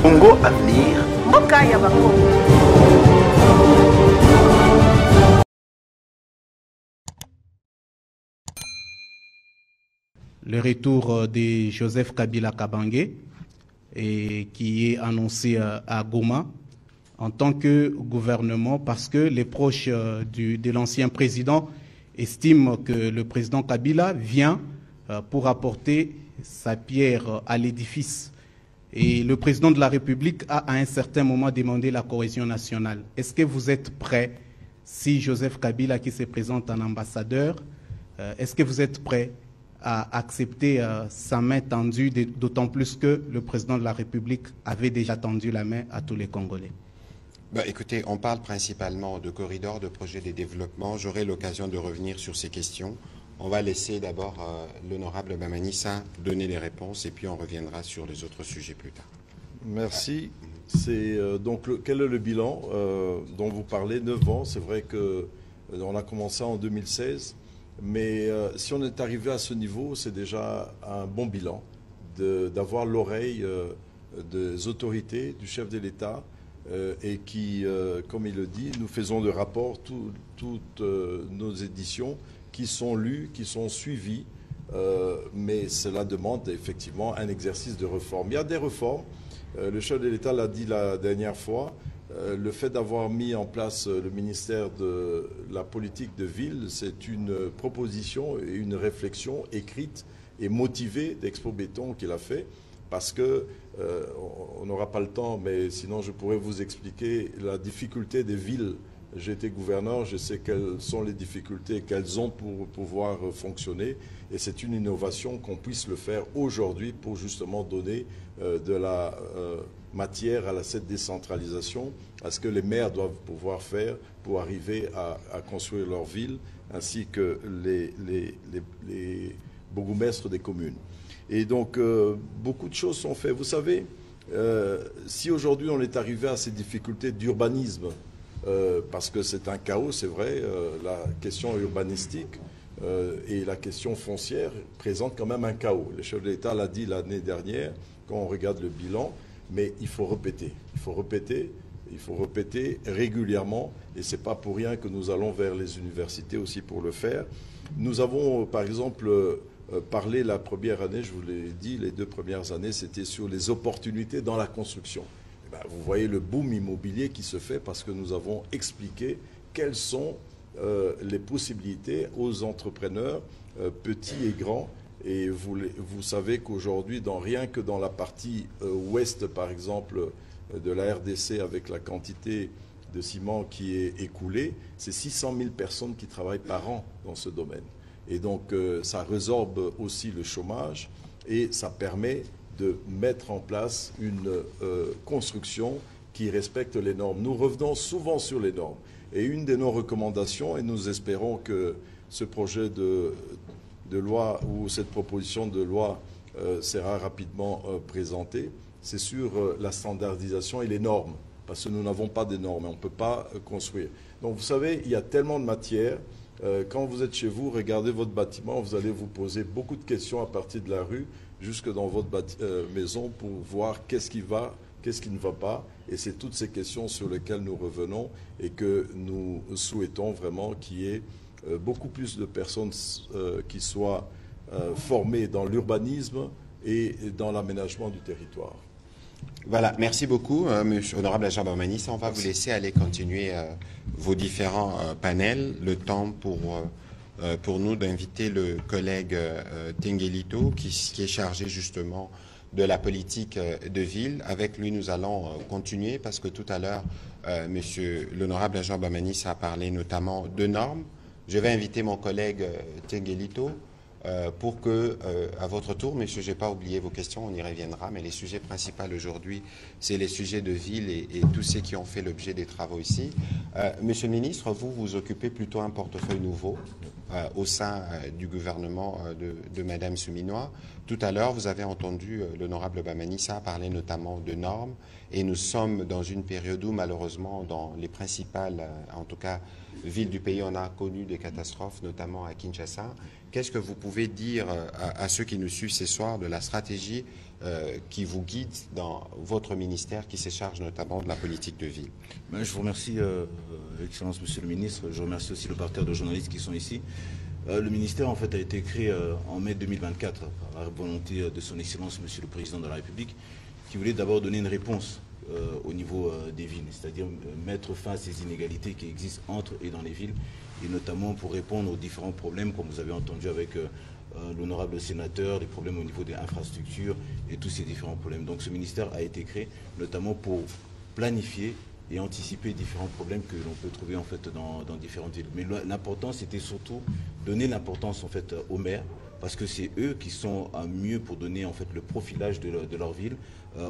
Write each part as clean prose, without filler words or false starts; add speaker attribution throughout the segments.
Speaker 1: Congo Avenir.
Speaker 2: Mboka ya Bakongo.
Speaker 3: Le retour de Joseph Kabila Kabange, et qui est annoncé à Goma en tant que gouvernement, parce que les proches de l'ancien président estiment que le président Kabila vient pour apporter sa pierre à l'édifice. Et le président de la République a à un certain moment demandé la cohésion nationale. Est-ce que vous êtes prêt, si Joseph Kabila qui se présente en ambassadeur, est-ce que vous êtes prêt à accepter sa main tendue, d'autant plus que le président de la République avait déjà tendu la main à tous les Congolais?
Speaker 4: Écoutez, on parle principalement de corridors, de projets de développement. J'aurai l'occasion de revenir sur ces questions. On va laisser d'abord l'honorable Bamanissa donner les réponses et puis on reviendra sur les autres sujets plus tard.
Speaker 5: Merci. Quel est le bilan dont vous parlez? 9 ans, c'est vrai qu'on a commencé en 2016. Mais si on est arrivé à ce niveau, c'est déjà un bon bilan d'avoir l'oreille des autorités, du chef de l'État, et qui, comme il le dit, nous faisons de rapports, toutes nos éditions qui sont lues, qui sont suivies, mais cela demande effectivement un exercice de réforme. Il y a des réformes, le chef de l'État l'a dit la dernière fois. Le fait d'avoir mis en place le ministère de la politique de ville, c'est une proposition et une réflexion écrite et motivée d'Expo Béton qu'il a fait, parce que on n'aura pas le temps, mais sinon je pourrais vous expliquer la difficulté des villes. J'ai été gouverneur, je sais quelles sont les difficultés qu'elles ont pour pouvoir fonctionner, et c'est une innovation qu'on puisse le faire aujourd'hui pour justement donner de la matière à cette décentralisation, à ce que les maires doivent pouvoir faire pour arriver à construire leur ville, ainsi que les bourgmestres des communes. Et donc, beaucoup de choses sont faites. Vous savez, si aujourd'hui on est arrivé à ces difficultés d'urbanisme, parce que c'est un chaos, c'est vrai, la question urbanistique et la question foncière présentent quand même un chaos. Le chef de l'État l'a dit l'année dernière, quand on regarde le bilan, mais il faut répéter. Il faut répéter régulièrement, et ce n'est pas pour rien que nous allons vers les universités aussi pour le faire. Nous avons, par exemple, parlé la première année, je vous l'ai dit, les 2 premières années, c'était sur les opportunités dans la construction. Vous voyez le boom immobilier qui se fait parce que nous avons expliqué quelles sont les possibilités aux entrepreneurs, petits et grands. Et vous savez qu'aujourd'hui, rien que dans la partie ouest, par exemple, de la RDC, avec la quantité de ciment qui est écoulée, c'est 600 000 personnes qui travaillent par an dans ce domaine. Et donc, ça résorbe aussi le chômage et ça permet de mettre en place une construction qui respecte les normes. Nous revenons souvent sur les normes. Et une de nos recommandations, et nous espérons que ce projet de loi ou cette proposition de loi sera rapidement présentée, c'est sur la standardisation et les normes, parce que nous n'avons pas de normes, on ne peut pas construire. Donc vous savez, il y a tellement de matière. Quand vous êtes chez vous, regardez votre bâtiment, vous allez vous poser beaucoup de questions à partir de la rue, jusque dans votre maison, pour voir qu'est-ce qui va, qu'est-ce qui ne va pas. Et c'est toutes ces questions sur lesquelles nous revenons et que nous souhaitons vraiment qu'il y ait beaucoup plus de personnes qui soient formées dans l'urbanisme et dans l'aménagement du territoire.
Speaker 4: Voilà, merci beaucoup, monsieur honorable Agent Bamanissa. On va vous laisser aller continuer vos différents panels. Le temps pour nous d'inviter le collègue Tengelito, qui est chargé justement de la politique de ville. Avec lui, nous allons continuer parce que tout à l'heure, monsieur l'honorable Agent Bamanissa a parlé notamment de normes. Je vais inviter mon collègue Tengelito pour que, à votre tour, monsieur, je n'ai pas oublié vos questions, on y reviendra, mais les sujets principaux aujourd'hui, c'est les sujets de ville et tous ceux qui ont fait l'objet des travaux ici. Monsieur le ministre, vous occupez plutôt un portefeuille nouveau au sein du gouvernement de Madame Souminois. Tout à l'heure, vous avez entendu l'honorable Bamanissa parler notamment de normes, et nous sommes dans une période où, malheureusement, dans les principales, en tout cas, villes du pays, on a connu des catastrophes, notamment à Kinshasa. Qu'est-ce que vous pouvez dire à ceux qui nous suivent ce soir de la stratégie qui vous guide dans votre ministère qui se charge notamment de la politique de ville.
Speaker 1: Je vous remercie, Excellence Monsieur le Ministre. Je remercie aussi le parterre de journalistes qui sont ici. Le ministère en fait a été créé en mai 2024 par la volonté de son Excellence Monsieur le Président de la République qui voulait d'abord donner une réponse au niveau des villes, c'est-à-dire mettre fin à ces inégalités qui existent entre et dans les villes, et notamment pour répondre aux différents problèmes, comme vous avez entendu avec l'honorable sénateur, les problèmes au niveau des infrastructures et tous ces différents problèmes. Donc ce ministère a été créé notamment pour planifier et anticiper différents problèmes que l'on peut trouver en fait dans différentes villes. Mais l'important, c'était surtout donner l'importance en fait aux maires, parce que c'est eux qui sont à mieux pour donner en fait le profilage de leur ville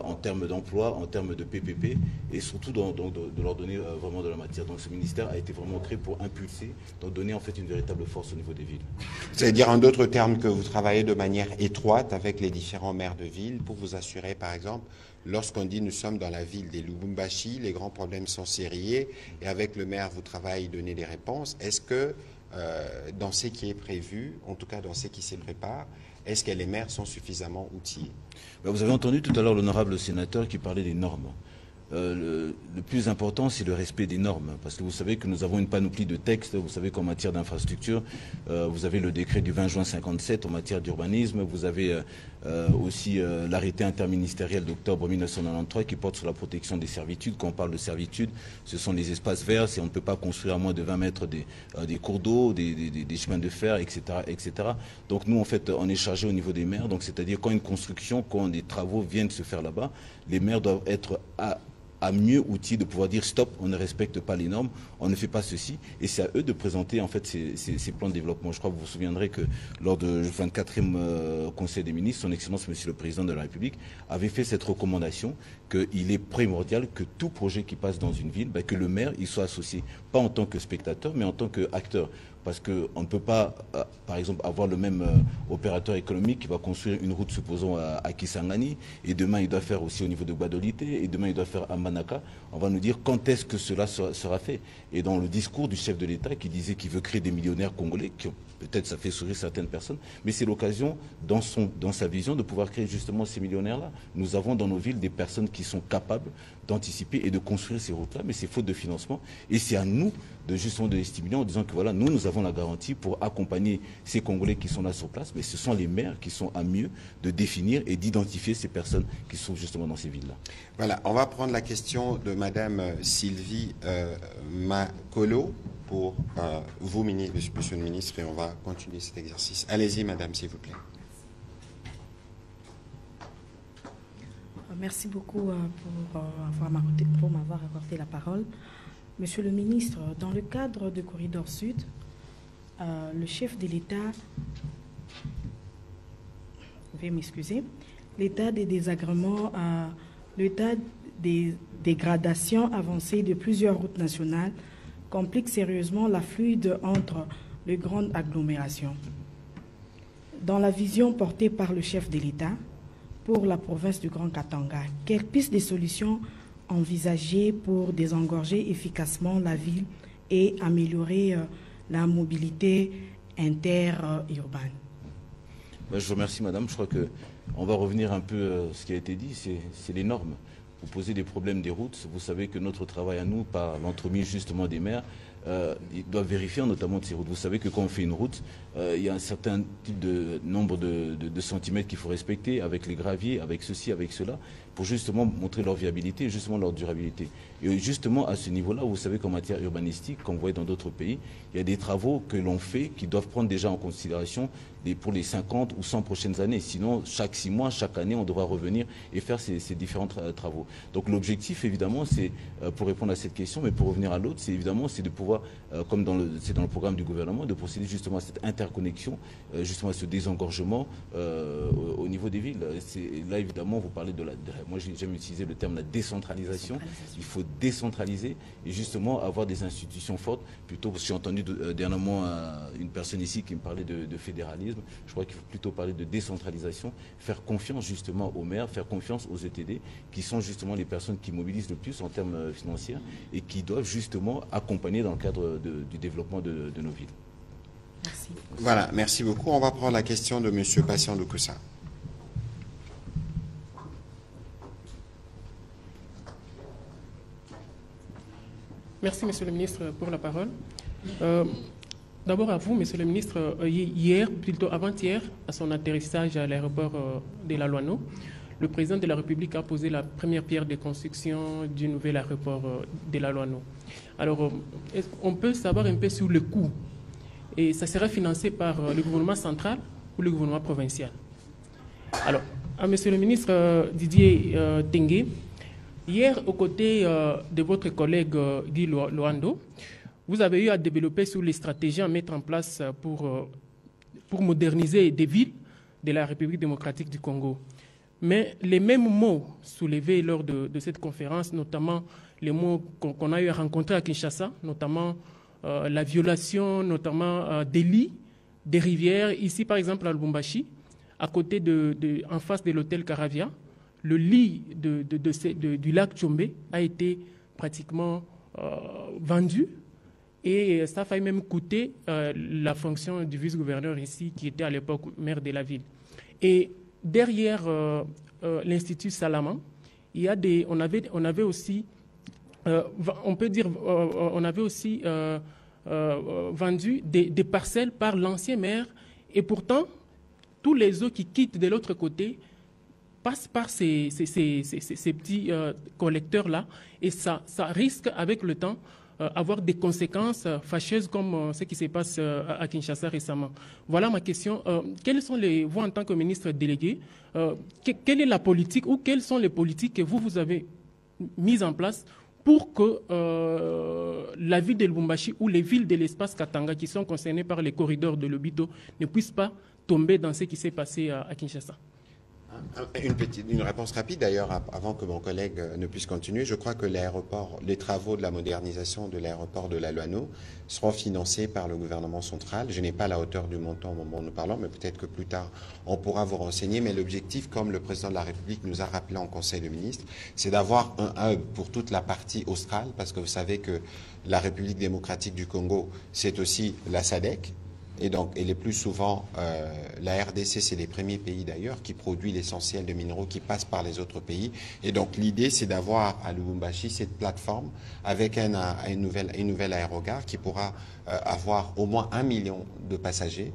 Speaker 1: en termes d'emploi, en termes de PPP, et surtout de leur donner vraiment de la matière. Donc ce ministère a été vraiment créé pour impulser, donc donner en fait une véritable force au niveau des villes.
Speaker 4: C'est-à-dire en d'autres termes que vous travaillez de manière étroite avec les différents maires de ville pour vous assurer, par exemple, lorsqu'on dit nous sommes dans la ville des Lubumbashi, les grands problèmes sont sérieux, et avec le maire vous travaillez, donner des réponses. Est-ce que dans ce qui est prévu, en tout cas dans ce qui se prépare, est-ce que les maires sont suffisamment outillés?
Speaker 1: Vous avez entendu tout à l'heure l'honorable sénateur qui parlait des normes. Le plus important, c'est le respect des normes, parce que vous savez que nous avons une panoplie de textes. Vous savez qu'en matière d'infrastructure, vous avez le décret du 20 juin 57 en matière d'urbanisme, vous avez aussi l'arrêté interministériel d'octobre 1993 qui porte sur la protection des servitudes. Quand on parle de servitudes, ce sont les espaces verts, et on ne peut pas construire à moins de 20 mètres des cours d'eau, des chemins de fer, etc., etc. Donc nous, en fait, on est chargé au niveau des maires, donc c'est-à-dire quand une construction, quand des travaux viennent se faire là-bas, les maires doivent être à mieux outil de pouvoir dire stop, on ne respecte pas les normes, on ne fait pas ceci, et c'est à eux de présenter en fait ces plans de développement. Je crois que vous vous souviendrez que lors du 24e Conseil des ministres, son Excellence Monsieur le Président de la République avait fait cette recommandation qu'il est primordial que tout projet qui passe dans une ville, que le maire il soit associé, pas en tant que spectateur, mais en tant qu'acteur. Parce qu'on ne peut pas, par exemple, avoir le même opérateur économique qui va construire une route, supposons, à Kisangani, et demain il doit faire aussi au niveau de Guadolité, et demain il doit faire à Manaka. On va nous dire quand est-ce que cela sera fait. Et dans le discours du chef de l'État qui disait qu'il veut créer des millionnaires congolais, peut-être ça fait sourire certaines personnes, mais c'est l'occasion, dans sa vision, de pouvoir créer justement ces millionnaires-là. Nous avons dans nos villes des personnes qui sont capables d'anticiper et de construire ces routes-là, mais c'est faute de financement. Et c'est à nous justement de les stimuler en disant que voilà, nous avons la garantie pour accompagner ces Congolais qui sont là sur place, mais ce sont les maires qui sont à mieux de définir et d'identifier ces personnes qui sont justement dans ces villes-là.
Speaker 4: Voilà, on va prendre la question de Madame Sylvie Makolo pour vous, Monsieur le Ministre, et on va continuer cet exercice. Allez-y, Madame, s'il vous plaît.
Speaker 2: Merci beaucoup pour m'avoir accordé la parole. Monsieur le ministre, dans le cadre du Corridor Sud, le chef de l'État, veuillez m'excuser, l'état des désagréments, l'état des dégradations avancées de plusieurs routes nationales complique sérieusement la fluide entre les grandes agglomérations. Dans la vision portée par le chef de l'État pour la province du Grand Katanga, quelles pistes de solutions envisagées pour désengorger efficacement la ville et améliorer la mobilité interurbaine?
Speaker 1: Je vous remercie, madame. Je crois qu'on va revenir un peu à ce qui a été dit, c'est les normes. Vous posez des problèmes des routes. Vous savez que notre travail à nous, par l'entremise justement des maires, ils doivent vérifier notamment de ces routes. Vous savez que quand on fait une route, il y a un certain type de nombre de centimètres qu'il faut respecter avec les graviers, avec ceci, avec cela, pour justement montrer leur viabilité et justement leur durabilité. Et justement à ce niveau-là, vous savez qu'en matière urbanistique, comme vous voyez dans d'autres pays, il y a des travaux que l'on fait qui doivent prendre déjà en considération pour les 50 ou 100 prochaines années. Sinon, chaque 6 mois, chaque année, on devra revenir et faire ces différents travaux. Donc l'objectif, évidemment, c'est, pour répondre à cette question, mais pour revenir à l'autre, c'est évidemment de pouvoir, comme c'est dans le programme du gouvernement, de procéder justement à cette interconnexion, justement à ce désengorgement au niveau des villes. Là, évidemment, vous parlez moi j'aime utiliser le terme la décentralisation. Il faut décentraliser et justement avoir des institutions fortes. Plutôt, j'ai entendu dernièrement une personne ici qui me parlait de fédéralisme. Je crois qu'il faut plutôt parler de décentralisation, faire confiance justement aux maires, faire confiance aux ETD, qui sont justement les personnes qui mobilisent le plus en termes financiers et qui doivent justement accompagner dans le cadre du développement de nos villes.
Speaker 2: Merci.
Speaker 4: Voilà, merci beaucoup. On va prendre la question de M. Patient Lukusa.
Speaker 6: Merci, Monsieur le ministre, pour la parole. D'abord à vous, Monsieur le ministre, hier, plutôt avant-hier, à son atterrissage à l'aéroport de la Loano, le président de la République a posé la première pierre de construction du nouvel aéroport de la Loano. Alors, on peut savoir un peu sur le coût. Et ça sera financé par le gouvernement central ou le gouvernement provincial. Alors, à Monsieur le ministre Didier Tengue, hier, aux côtés de votre collègue Guy Loando, vous avez eu à développer sur les stratégies à mettre en place pour moderniser des villes de la République démocratique du Congo. Mais les mêmes mots soulevés lors de cette conférence, notamment les mots qu'on a eu à rencontrer à Kinshasa, notamment la violation, notamment des lits, des rivières. Ici, par exemple, à Lubumbashi, à côté en face de l'hôtel Caravia, le lit du lac Tchombe a été pratiquement vendu. Et ça a failli même coûter la fonction du vice-gouverneur ici, qui était à l'époque maire de la ville. Et derrière l'Institut Salaman, on avait aussi vendu des parcelles par l'ancien maire. Et pourtant, tous les eaux qui quittent de l'autre côté passent par ces petits collecteurs-là. Et ça risque, avec le temps, avoir des conséquences fâcheuses comme ce qui se passe à Kinshasa récemment. Voilà ma question. Quelles sont vous, en tant que ministre délégué, quelle est la politique ou quelles sont les politiques que vous avez mises en place pour que la ville de Lubumbashi ou les villes de l'espace Katanga qui sont concernées par les corridors de Lobito ne puissent pas tomber dans ce qui s'est passé à Kinshasa?
Speaker 4: Une réponse rapide d'ailleurs, avant que mon collègue ne puisse continuer. Je crois que les travaux de la modernisation de l'aéroport de la Loano seront financés par le gouvernement central. Je n'ai pas la hauteur du montant au moment où nous parlons, mais peut-être que plus tard on pourra vous renseigner. Mais l'objectif, comme le président de la République nous a rappelé en Conseil de ministres, c'est d'avoir un hub pour toute la partie australe, parce que vous savez que la République démocratique du Congo, c'est aussi la SADC. Et donc, et le plus souvent, la RDC, c'est les premiers pays d'ailleurs qui produit l'essentiel de minéraux qui passent par les autres pays. Et donc, l'idée, c'est d'avoir à Lubumbashi cette plateforme avec une nouvelle aérogare qui pourra avoir au moins 1 million de passagers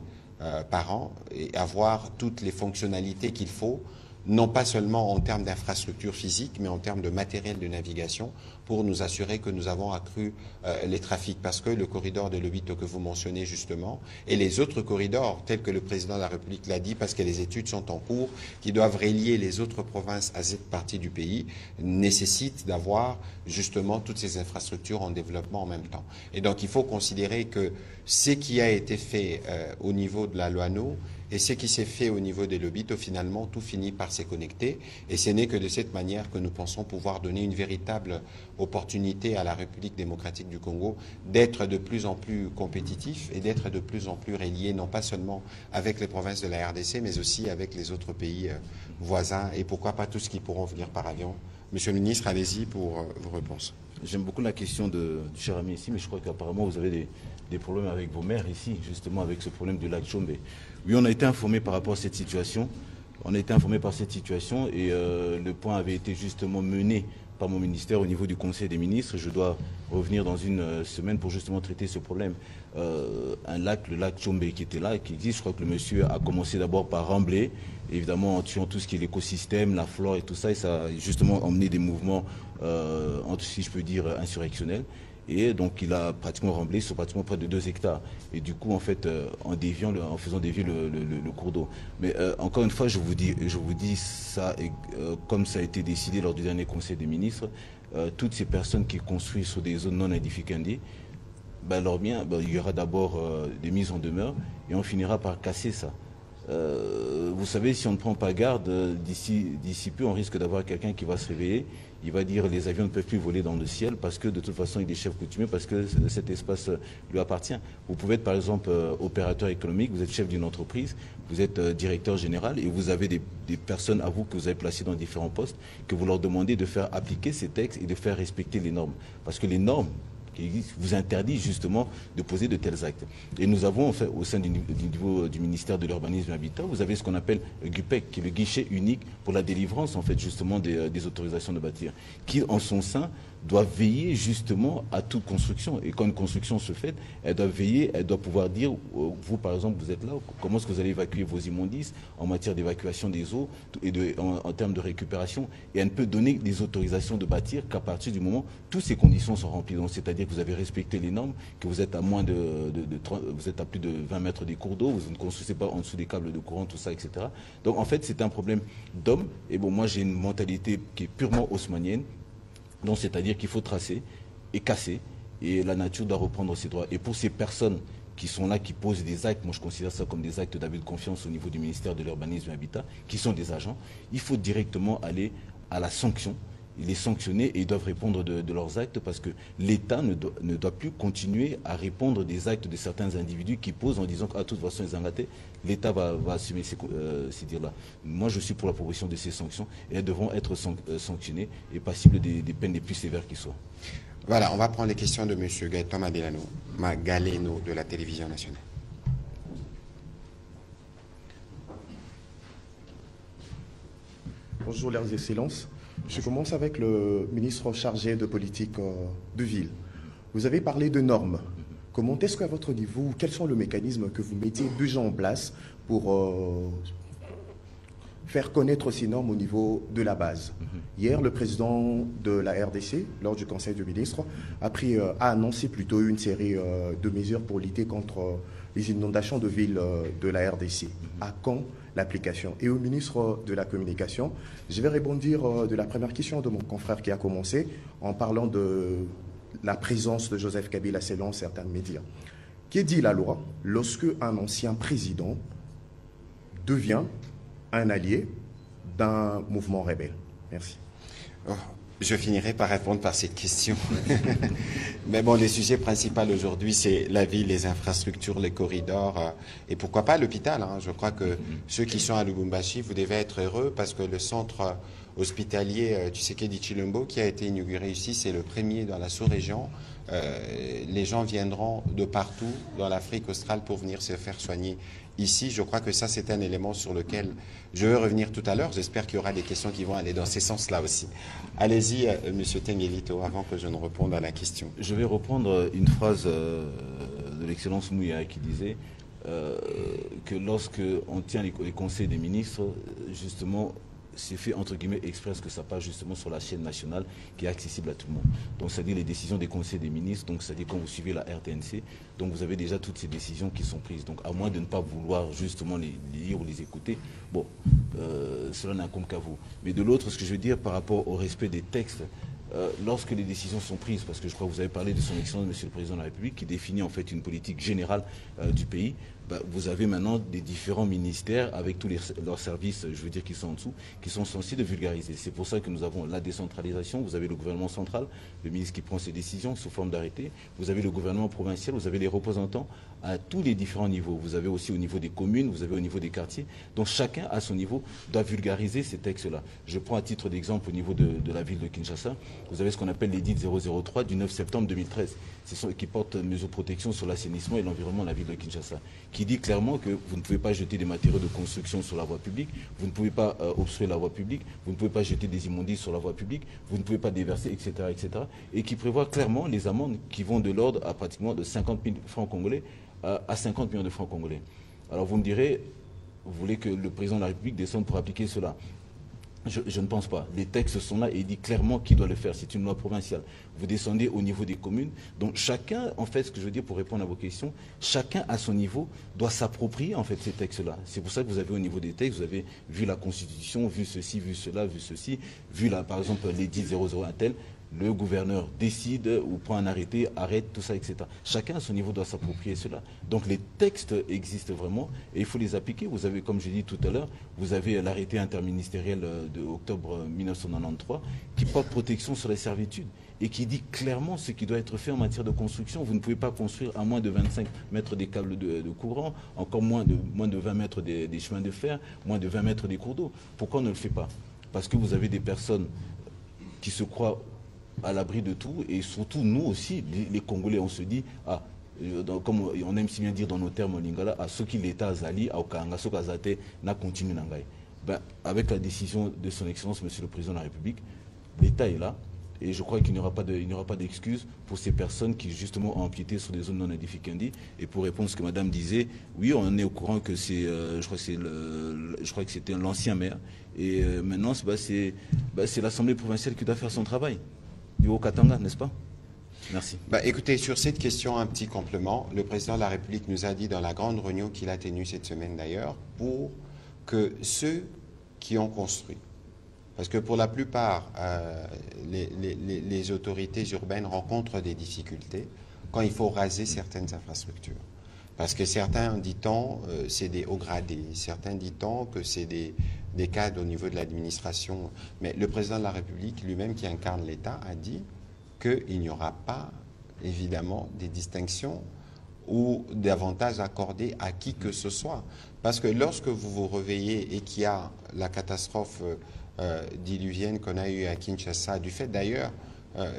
Speaker 4: par an et avoir toutes les fonctionnalités qu'il faut, non pas seulement en termes d'infrastructures physiques, mais en termes de matériel de navigation, pour nous assurer que nous avons accru les trafics. Parce que le corridor de Lobito que vous mentionnez justement, et les autres corridors, tels que le président de la République l'a dit, parce que les études sont en cours, qui doivent relier les autres provinces à cette partie du pays, nécessitent d'avoir justement toutes ces infrastructures en développement en même temps. Et donc il faut considérer que ce qui a été fait au niveau de la Loano et ce qui s'est fait au niveau des Lobito, finalement, tout finit par se connecter. Et ce n'est que de cette manière que nous pensons pouvoir donner une véritable opportunité à la République démocratique du Congo d'être de plus en plus compétitif et d'être de plus en plus relié, non pas seulement avec les provinces de la RDC, mais aussi avec les autres pays voisins et pourquoi pas tous qui pourront venir par avion. Monsieur le ministre, allez-y pour vos réponses.
Speaker 1: J'aime beaucoup la question du cher ami ici, mais je crois qu'apparemment vous avez des problèmes avec vos maires ici, justement avec ce problème du lac Tchombe. Oui, on a été informé par rapport à cette situation. On a été informé par cette situation et le point avait été justement mené par mon ministère au niveau du Conseil des ministres. Je dois revenir dans une semaine pour justement traiter ce problème. Le lac Tchombe qui était là et qui existe, je crois que le monsieur a commencé d'abord par rembler, évidemment en tuant tout ce qui est l'écosystème, la flore et tout ça, et ça a justement emmené des mouvements, si je peux dire, insurrectionnels. Et donc il a pratiquement remblé sur pratiquement près de 2 hectares. Et du coup, en fait, en faisant dévier le cours d'eau. Mais encore une fois, je vous dis ça, comme ça a été décidé lors du dernier Conseil des ministres, toutes ces personnes qui construisent sur des zones non edificandi, il y aura d'abord des mises en demeure et on finira par casser ça. Vous savez, si on ne prend pas garde, d'ici peu, on risque d'avoir quelqu'un qui va se réveiller. Il va dire les avions ne peuvent plus voler dans le ciel parce que de toute façon il est chef coutumier, parce que cet espace lui appartient. Vous pouvez être par exemple opérateur économique, vous êtes chef d'une entreprise, vous êtes directeur général et vous avez des personnes à vous que vous avez placées dans différents postes, que vous leur demandez de faire appliquer ces textes et de faire respecter les normes. Parce que les normes qui existe vous interdit justement de poser de tels actes. Et nous avons, en fait, au sein du niveau du ministère de l'Urbanisme et Habitat, vous avez ce qu'on appelle GUPEC, qui est le guichet unique pour la délivrance, en fait, justement, des autorisations de bâtir, qui, en son sein, doit veiller justement à toute construction. Et quand une construction se fait, elle doit veiller, elle doit pouvoir dire, vous par exemple, vous êtes là, comment est-ce que vous allez évacuer vos immondices en matière d'évacuation des eaux et en termes de récupération. Et elle ne peut donner des autorisations de bâtir qu'à partir du moment où toutes ces conditions sont remplies. Donc, c'est-à-dire que vous avez respecté les normes, que vous êtes à moins vous êtes à plus de 20 mètres des cours d'eau, vous ne construisez pas en dessous des câbles de courant, tout ça, etc. Donc, en fait, c'est un problème d'homme. Et bon, moi, j'ai une mentalité qui est purement haussmannienne. Donc, c'est-à-dire qu'il faut tracer et casser, et la nature doit reprendre ses droits. Et pour ces personnes qui sont là, qui posent des actes, moi je considère ça comme des actes d'abus de confiance au niveau du ministère de l'Urbanisme et Habitat, qui sont des agents, il faut directement aller à la sanction, les sanctionner, et ils doivent répondre de leurs actes, parce que l'État ne doit plus continuer à répondre des actes de certains individus qui posent en disant qu'à toute façon ils ont raté. L'État va assumer ces dires-là. Moi, je suis pour la proposition de ces sanctions, et elles devront être sanctionnées et passibles des peines les plus sévères qui soient.
Speaker 4: Voilà, on va prendre les questions de M. Gaëtan Magaleno de la Télévision nationale.
Speaker 7: Bonjour, Leurs Excellences. Je commence avec le ministre chargé de politique de ville. Vous avez parlé de normes. Comment est-ce qu'à votre niveau, quels sont les mécanismes que vous mettez déjà en place pour faire connaître ces normes au niveau de la base? Hier, le président de la RDC, lors du Conseil des ministres, a annoncé plutôt une série de mesures pour lutter contre les inondations de villes de la RDC. À quand l'application? Et au ministre de la Communication, je vais rebondir de la première question de mon confrère qui a commencé en parlant de la présence de Joseph Kabila selon certains médias. Qu'est dit la loi lorsque un ancien président devient un allié d'un mouvement rebelle? Merci.
Speaker 4: Oh, je finirai par répondre par cette question. Mais bon, le sujet principal aujourd'hui, c'est la ville, les infrastructures, les corridors et pourquoi pas l'hôpital. Hein. Je crois que ceux qui sont à Lubumbashi, vous devez être heureux parce que le centre hospitalier Tshisekedi Tshilombo qui a été inauguré ici, c'est le premier dans la sous-région. Les gens viendront de partout dans l'Afrique australe pour venir se faire soigner ici. Je crois que ça, c'est un élément sur lequel je vais revenir tout à l'heure. J'espère qu'il y aura des questions qui vont aller dans ces sens-là aussi. Allez-y, M. Tengelito, avant que je ne réponde à la question.
Speaker 1: Je vais reprendre une phrase de l'excellence Mouya qui disait que lorsque on tient les conseils des ministres, justement, c'est fait entre guillemets exprès que ça passe justement sur la chaîne nationale qui est accessible à tout le monde. Donc c'est-à-dire les décisions des conseils des ministres, donc c'est-à-dire quand vous suivez la RTNC, donc vous avez déjà toutes ces décisions qui sont prises. Donc à moins de ne pas vouloir justement les lire ou les écouter, bon, cela n'incombe qu'à vous. Mais de l'autre, ce que je veux dire par rapport au respect des textes, lorsque les décisions sont prises, parce que je crois que vous avez parlé de son excellence, Monsieur le Président de la République, qui définit en fait une politique générale du pays, vous avez maintenant des différents ministères avec tous leurs services, je veux dire, qui sont en dessous, qui sont censés de vulgariser. C'est pour ça que nous avons la décentralisation, vous avez le gouvernement central, le ministre qui prend ses décisions sous forme d'arrêté, vous avez le gouvernement provincial, vous avez les représentants à tous les différents niveaux. Vous avez aussi au niveau des communes, vous avez au niveau des quartiers. Donc chacun à son niveau doit vulgariser ces textes-là. Je prends à titre d'exemple au niveau de la ville de Kinshasa, vous avez ce qu'on appelle l'édit 003 du 9 septembre 2013, qui porte mesures de protection sur l'assainissement et l'environnement de la ville de Kinshasa, qui dit clairement que vous ne pouvez pas jeter des matériaux de construction sur la voie publique, vous ne pouvez pas obstruer la voie publique, vous ne pouvez pas jeter des immondices sur la voie publique, vous ne pouvez pas déverser, etc., etc. Et qui prévoit clairement les amendes qui vont de l'ordre à pratiquement de 50 000 francs congolais à 50 millions de francs congolais. Alors vous me direz, vous voulez que le président de la République descende pour appliquer cela? Je ne pense pas. Les textes sont là et il dit clairement qui doit le faire. C'est une loi provinciale. Vous descendez au niveau des communes. Donc chacun, en fait, ce que je veux dire pour répondre à vos questions, chacun à son niveau doit s'approprier en fait ces textes-là. C'est pour ça que vous avez au niveau des textes, vous avez vu la Constitution, vu ceci, vu cela, vu ceci, vu là, par exemple l'édit 001 tel. Le gouverneur décide ou prend un arrêté, arrête, tout ça, etc. Chacun à son niveau doit s'approprier cela. Donc les textes existent vraiment et il faut les appliquer. Vous avez, comme j'ai dit tout à l'heure, vous avez l'arrêté interministériel de octobre 1993 qui porte protection sur les servitudes et qui dit clairement ce qui doit être fait en matière de construction. Vous ne pouvez pas construire à moins de 25 mètres des câbles de courant, encore moins de 20 mètres des chemins de fer, moins de 20 mètres des cours d'eau. Pourquoi on ne le fait pas? Parce que vous avez des personnes qui se croient à l'abri de tout, et surtout nous aussi, les Congolais, on se dit, comme on aime si bien dire dans nos termes en lingala, à ceux qui l'État azali, à Okanga, ceux qui azate, n'a continué n'angai. Avec la décision de son Excellence, Monsieur le Président de la République, l'État est là, et je crois qu'il n'y aura pas d'excuses pour ces personnes qui justement ont empiété sur des zones non aedificandi. Et pour répondre à ce que Madame disait, oui, on est au courant que c'est, je crois que c'était l'ancien maire, et maintenant c'est l'Assemblée provinciale qui doit faire son travail, du Haut-Katanga, n'est-ce pas? Merci.
Speaker 4: Écoutez, sur cette question, un petit complément. Le président de la République nous a dit dans la grande réunion qu'il a tenue cette semaine d'ailleurs, pour que ceux qui ont construit, parce que pour la plupart, les autorités urbaines rencontrent des difficultés quand il faut raser certaines infrastructures. Parce que certains, dit-on, c'est des hauts gradés, certains, dit-on, que c'est des cadres au niveau de l'administration. Mais le président de la République, lui-même qui incarne l'État, a dit qu'il n'y aura pas, évidemment, des distinctions ou d'avantages accordés à qui que ce soit. Parce que lorsque vous vous réveillez et qu'il y a la catastrophe diluvienne qu'on a eue à Kinshasa, du fait d'ailleurs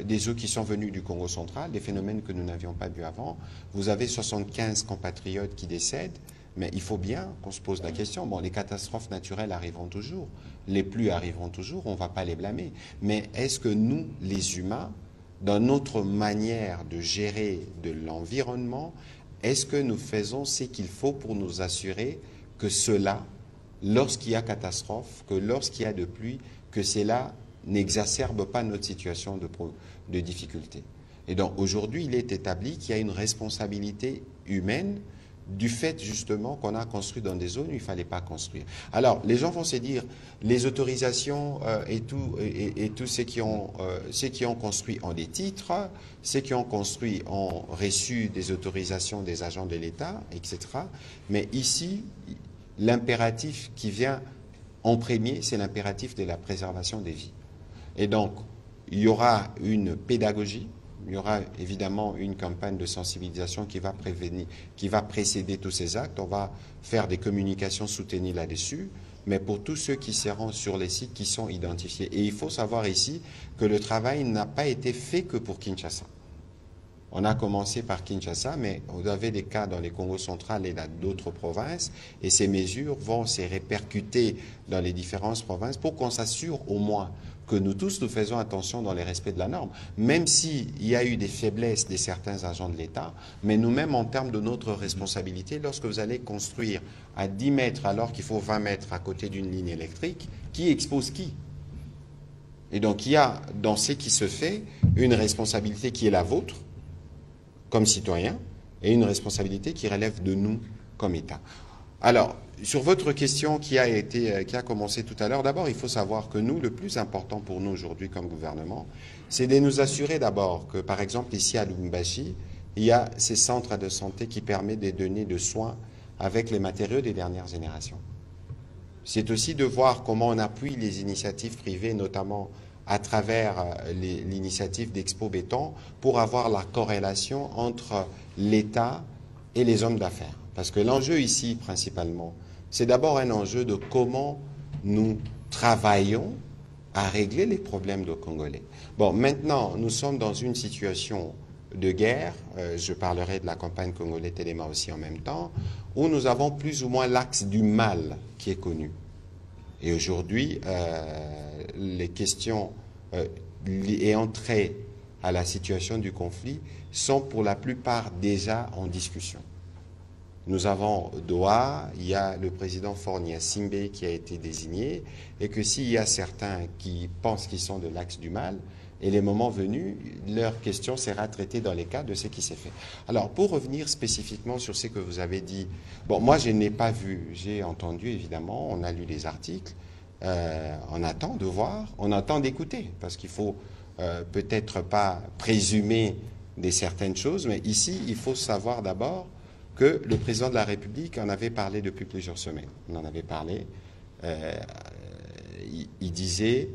Speaker 4: des eaux qui sont venues du Congo central, des phénomènes que nous n'avions pas vus avant, vous avez 75 compatriotes qui décèdent, mais il faut bien qu'on se pose la question. Bon, les catastrophes naturelles arriveront toujours, les pluies arriveront toujours, on ne va pas les blâmer. Mais est-ce que nous, les humains, dans notre manière de gérer de l'environnement, est-ce que nous faisons ce qu'il faut pour nous assurer que cela, lorsqu'il y a catastrophe, que lorsqu'il y a de pluie, que cela n'exacerbe pas notre situation de difficulté? Et donc aujourd'hui, il est établi qu'il y a une responsabilité humaine du fait justement qu'on a construit dans des zones où il ne fallait pas construire. Alors, les gens vont se dire, les autorisations et tous ceux qui ont construit ont des titres, ceux qui ont construit ont reçu des autorisations des agents de l'État, etc. Mais ici, l'impératif qui vient en premier, c'est l'impératif de la préservation des vies. Et donc, il y aura une pédagogie. Il y aura évidemment une campagne de sensibilisation qui va précéder tous ces actes. On va faire des communications soutenues là-dessus, mais pour tous ceux qui seront sur les sites qui sont identifiés. Et il faut savoir ici que le travail n'a pas été fait que pour Kinshasa. On a commencé par Kinshasa, mais vous avez des cas dans les Congo central et dans d'autres provinces, et ces mesures vont se répercuter dans les différentes provinces pour qu'on s'assure au moins que nous tous nous faisons attention dans les respects de la norme, même s'il y a eu des faiblesses de certains agents de l'État, mais nous-mêmes en termes de notre responsabilité, lorsque vous allez construire à 10 mètres alors qu'il faut 20 mètres à côté d'une ligne électrique, qui expose qui? Et donc il y a dans ce qui se fait une responsabilité qui est la vôtre, comme citoyen, et une responsabilité qui relève de nous comme État. Alors, sur votre question qui a commencé tout à l'heure, d'abord, il faut savoir que nous, le plus important pour nous aujourd'hui comme gouvernement, c'est de nous assurer d'abord que, par exemple, ici à Lubumbashi, il y a ces centres de santé qui permettent de donner de soins avec les matériaux des dernières générations. C'est aussi de voir comment on appuie les initiatives privées, notamment à travers l'initiative d'Expo Béton, pour avoir la corrélation entre l'État et les hommes d'affaires. Parce que l'enjeu ici, principalement, c'est d'abord un enjeu de comment nous travaillons à régler les problèmes de Congolais. Bon, maintenant, nous sommes dans une situation de guerre, je parlerai de la campagne Congolais Téléma aussi en même temps, où nous avons plus ou moins l'axe du mal qui est connu. Et aujourd'hui, les questions ayant trait à la situation du conflit sont pour la plupart déjà en discussion. Nous avons Doha, il y a le président Fornia Simbe qui a été désigné, et que s'il y a certains qui pensent qu'ils sont de l'axe du mal, et les moments venus, leur question sera traitée dans les cas de ce qui s'est fait. Alors, pour revenir spécifiquement sur ce que vous avez dit, bon, moi je n'ai pas vu, j'ai entendu évidemment, on a lu les articles, on attend de voir, on attend d'écouter, parce qu'il faut peut-être pas présumer de certaines choses, mais ici, il faut savoir d'abord que le président de la République en avait parlé depuis plusieurs semaines. On en avait parlé. Il disait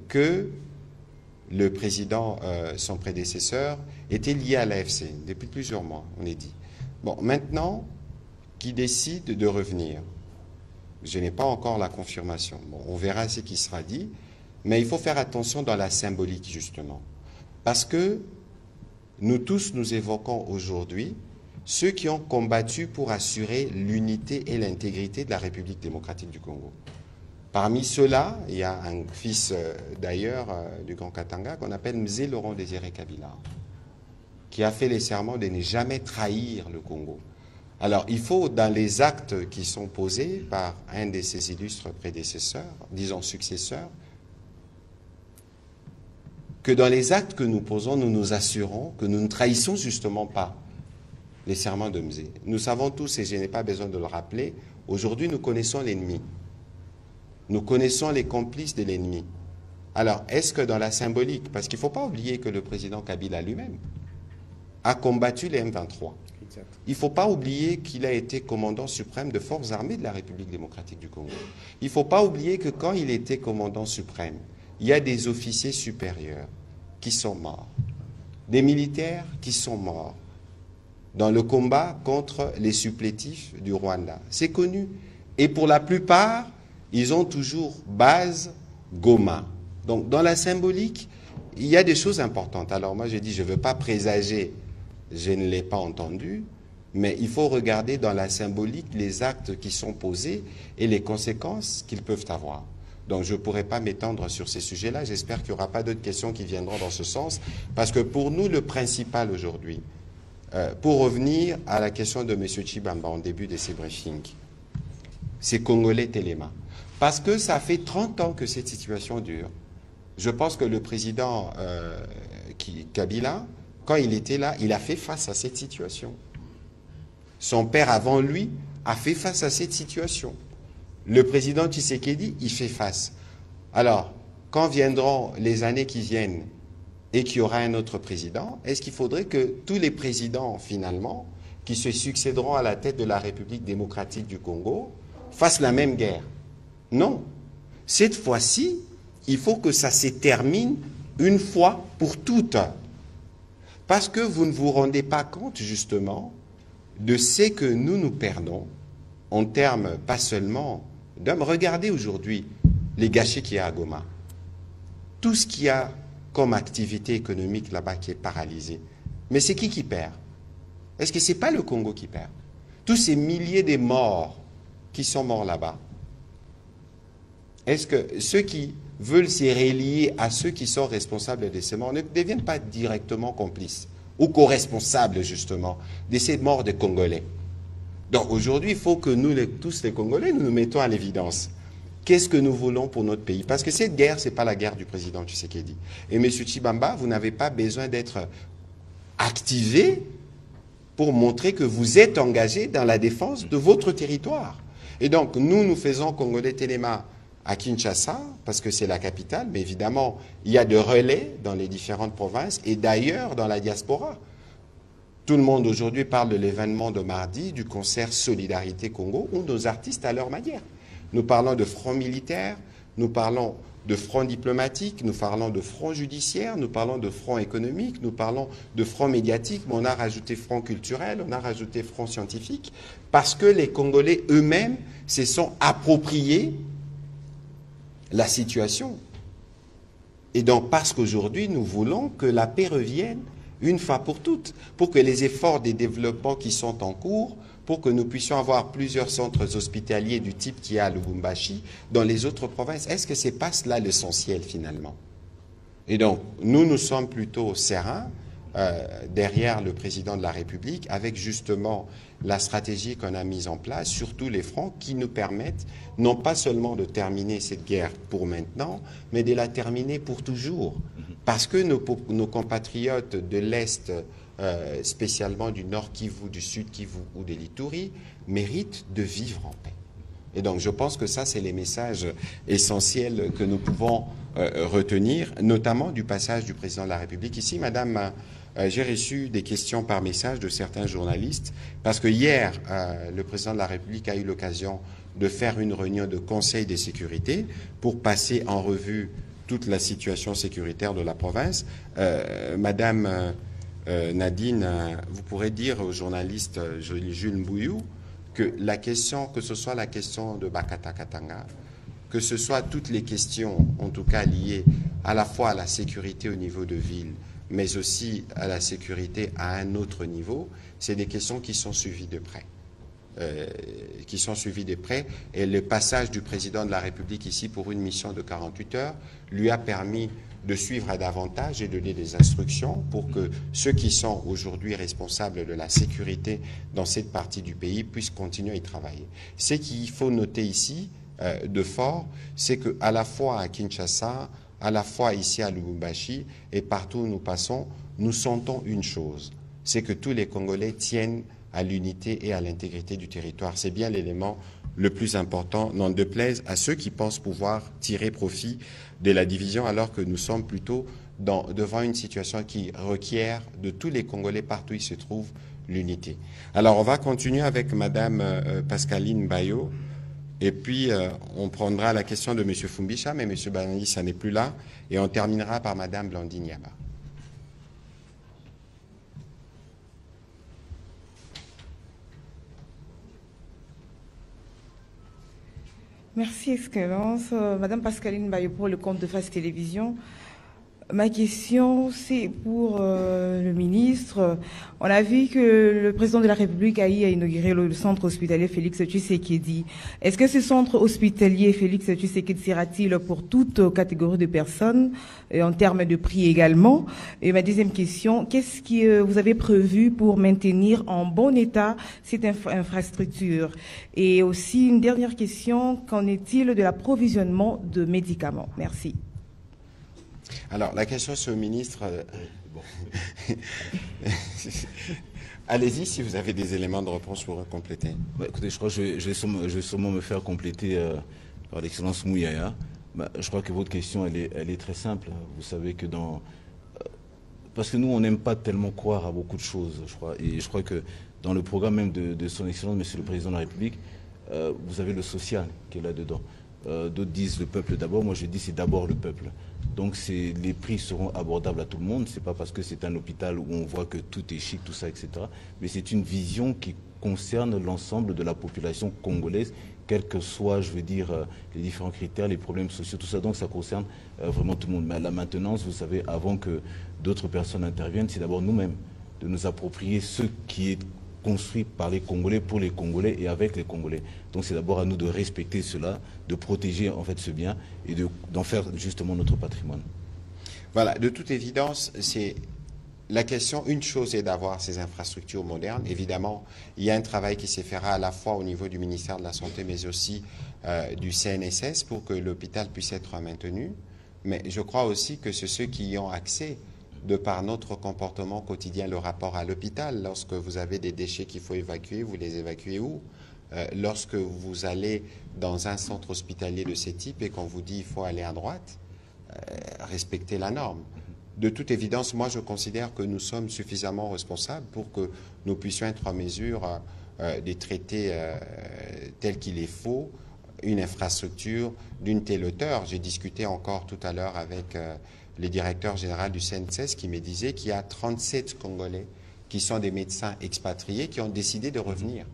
Speaker 4: que le président, son prédécesseur, était lié à l'AFC depuis plusieurs mois, on est dit. Bon, maintenant, qu'il décide de revenir, je n'ai pas encore la confirmation. Bon, on verra ce qui sera dit, Mais il faut faire attention dans la symbolique, justement. Parce que nous tous, nous évoquons aujourd'hui ceux qui ont combattu pour assurer l'unité et l'intégrité de la République démocratique du Congo. Parmi ceux-là, il y a un fils d'ailleurs du Grand Katanga qu'on appelle Mzee Laurent Désiré Kabila, qui a fait les serments de ne jamais trahir le Congo. Alors, il faut, dans les actes qui sont posés par un de ses illustres prédécesseurs, disons successeurs, que dans les actes que nous posons, nous nous assurons que nous ne trahissons justement pas les serments de Mzee. Nous savons tous, et je n'ai pas besoin de le rappeler, aujourd'hui nous connaissons l'ennemi. Nous connaissons les complices de l'ennemi. Alors, est-ce que dans la symbolique, parce qu'il ne faut pas oublier que le président Kabila lui-même a combattu les M23. Exact. Il ne faut pas oublier qu'il a été commandant suprême de forces armées de la République démocratique du Congo. Il ne faut pas oublier que quand il était commandant suprême, il y a des officiers supérieurs qui sont morts, des militaires qui sont morts dans le combat contre les supplétifs du Rwanda. C'est connu. Et pour la plupart, ils ont toujours base Goma. Donc, dans la symbolique, il y a des choses importantes. Alors, moi, j'ai dit, je ne veux pas présager, je ne l'ai pas entendu, mais il faut regarder dans la symbolique les actes qui sont posés et les conséquences qu'ils peuvent avoir. Donc, je ne pourrais pas m'étendre sur ces sujets-là. J'espère qu'il n'y aura pas d'autres questions qui viendront dans ce sens, parce que pour nous, le principal aujourd'hui, pour revenir à la question de M. Tshibamba en début de ces briefings, c'est Congolais Téléma. Parce que ça fait 30 ans que cette situation dure. Je pense que le président Kabila, quand il était là, il a fait face à cette situation. Son père avant lui a fait face à cette situation. Le président Tshisekedi, il fait face. Alors, quand viendront les années qui viennent et qu'il y aura un autre président, est-ce qu'il faudrait que tous les présidents, finalement, qui se succéderont à la tête de la République démocratique du Congo, fassent la même guerre? Non. Cette fois-ci, il faut que ça se termine une fois pour toutes. Parce que vous ne vous rendez pas compte, justement, de ce que nous perdons en termes pas seulement d'hommes. Regardez aujourd'hui les gâchis qu'il y a à Goma. Tout ce qu'il y a comme activité économique là-bas qui est paralysé. Mais c'est qui perd? Est-ce que ce n'est pas le Congo qui perd? Tous ces milliers de morts qui sont morts là-bas, est-ce que ceux qui veulent se relier à ceux qui sont responsables de ces morts ne deviennent pas directement complices ou co-responsables justement de ces morts des Congolais? Donc aujourd'hui, il faut que nous, tous les Congolais, nous mettons à l'évidence. Qu'est-ce que nous voulons pour notre pays? Parce que cette guerre, ce n'est pas la guerre du président Tshisekedi. Et M. Tshibamba, vous n'avez pas besoin d'être activé pour montrer que vous êtes engagé dans la défense de votre territoire. Et donc, nous faisons Congolais Téléma à Kinshasa, parce que c'est la capitale, mais évidemment, il y a des relais dans les différentes provinces et d'ailleurs dans la diaspora. Tout le monde aujourd'hui parle de l'événement de mardi, du concert Solidarité Congo, où nos artistes à leur manière. Nous parlons de front militaire, nous parlons de front diplomatique, nous parlons de front judiciaire, nous parlons de front économique, nous parlons de front médiatique, mais on a rajouté front culturel, on a rajouté front scientifique, parce que les Congolais eux-mêmes se sont appropriés la situation. Et donc, parce qu'aujourd'hui, nous voulons que la paix revienne une fois pour toutes, pour que les efforts de développement qui sont en cours, pour que nous puissions avoir plusieurs centres hospitaliers du type qu'il y a à Lubumbashi dans les autres provinces. Est-ce que ce n'est pas cela l'essentiel finalement? Et donc, nous sommes plutôt sereins derrière le président de la République avec justement la stratégie qu'on a mise en place sur tous les fronts qui nous permettent non pas seulement de terminer cette guerre pour maintenant, mais de la terminer pour toujours. Parce que nos compatriotes de l'Est, spécialement du Nord Kivu, du Sud Kivu ou de l'Ituri, méritent de vivre en paix. Et donc je pense que ça, c'est les messages essentiels que nous pouvons retenir, notamment du passage du président de la République. Ici, madame, j'ai reçu des questions par message de certains journalistes, parce que hier, le président de la République a eu l'occasion de faire une réunion de conseil de sécurité pour passer en revue toute la situation sécuritaire de la province. Madame Nadine, vous pourrez dire au journaliste Jules Mbouillou que la question, que ce soit la question de Bakata Katanga, que ce soit toutes les questions, en tout cas liées à la fois à la sécurité au niveau de ville, mais aussi à la sécurité à un autre niveau, c'est des questions qui sont suivies de près. Et le passage du président de la République ici pour une mission de 48 heures lui a permis de suivre à davantage et de donner des instructions pour que ceux qui sont aujourd'hui responsables de la sécurité dans cette partie du pays puissent continuer à y travailler. Ce qu'il faut noter ici de fort, c'est qu'à la fois à Kinshasa, à la fois ici à Lubumbashi et partout où nous passons, nous sentons une chose, c'est que tous les Congolais tiennent à l'unité et à l'intégrité du territoire. C'est bien l'élément le plus important, n'en déplaise à ceux qui pensent pouvoir tirer profit de la division, alors que nous sommes plutôt devant une situation qui requiert de tous les Congolais partout où ils se trouvent l'unité. Alors on va continuer avec Madame Pascaline Bayo, et puis on prendra la question de M. Fumbisha, mais M. Banani, ça n'est plus là, et on terminera par Madame Blandine Yaba.
Speaker 8: Merci, Excellence. Madame Pascaline Bayo pour le compte de Face Télévision. Ma question, c'est pour le ministre. On a vu que le président de la République a inauguré le centre hospitalier Félix Tshisekedi. Est-ce que ce centre hospitalier Félix Tshisekedi sera-t-il pour toute catégorie de personnes, et en termes de prix également? Et ma deuxième question, qu'est-ce que vous avez prévu pour maintenir en bon état cette infrastructure? Et aussi une dernière question, qu'en est-il de l'approvisionnement de médicaments? Merci.
Speaker 4: Alors, la question sur le ministre... Allez-y si vous avez des éléments de réponse pour compléter.
Speaker 1: Écoutez, je crois que je vais sûrement me faire compléter par l'excellence Mouyaya. Je crois que votre question, elle est très simple. Vous savez que parce que nous, on n'aime pas tellement croire à beaucoup de choses, je crois. Et je crois que dans le programme même de son excellence, Monsieur le Président de la République, vous avez le social qui est là-dedans. D'autres disent le peuple d'abord, moi je dis c'est d'abord le peuple. Donc les prix seront abordables à tout le monde, c'est pas parce que c'est un hôpital où on voit que tout est chic, tout ça, etc. Mais c'est une vision qui concerne l'ensemble de la population congolaise, quels que soient, je veux dire, les différents critères, les problèmes sociaux, tout ça. Donc ça concerne vraiment tout le monde. Mais à la maintenance, vous savez, avant que d'autres personnes interviennent, c'est d'abord nous-mêmes de nous approprier ce qui est construit par les Congolais, pour les Congolais et avec les Congolais. Donc c'est d'abord à nous de respecter cela, de protéger en fait ce bien et d'en faire justement notre patrimoine.
Speaker 4: Voilà, de toute évidence, c'est la question. Une chose est d'avoir ces infrastructures modernes. Évidemment, il y a un travail qui se fera à la fois au niveau du ministère de la Santé, mais aussi du CNSS pour que l'hôpital puisse être maintenu. Mais je crois aussi que c'est ceux qui y ont accès, de par notre comportement quotidien, le rapport à l'hôpital. Lorsque vous avez des déchets qu'il faut évacuer, vous les évacuez où? Lorsque vous allez dans un centre hospitalier de ce type et qu'on vous dit il faut aller à droite, respectez la norme. De toute évidence, moi je considère que nous sommes suffisamment responsables pour que nous puissions être en mesure de traiter tel qu'il est faut une infrastructure d'une telle hauteur. J'ai discuté encore tout à l'heure avec le directeur général du CNSS qui me disait qu'il y a 37 Congolais qui sont des médecins expatriés qui ont décidé de revenir.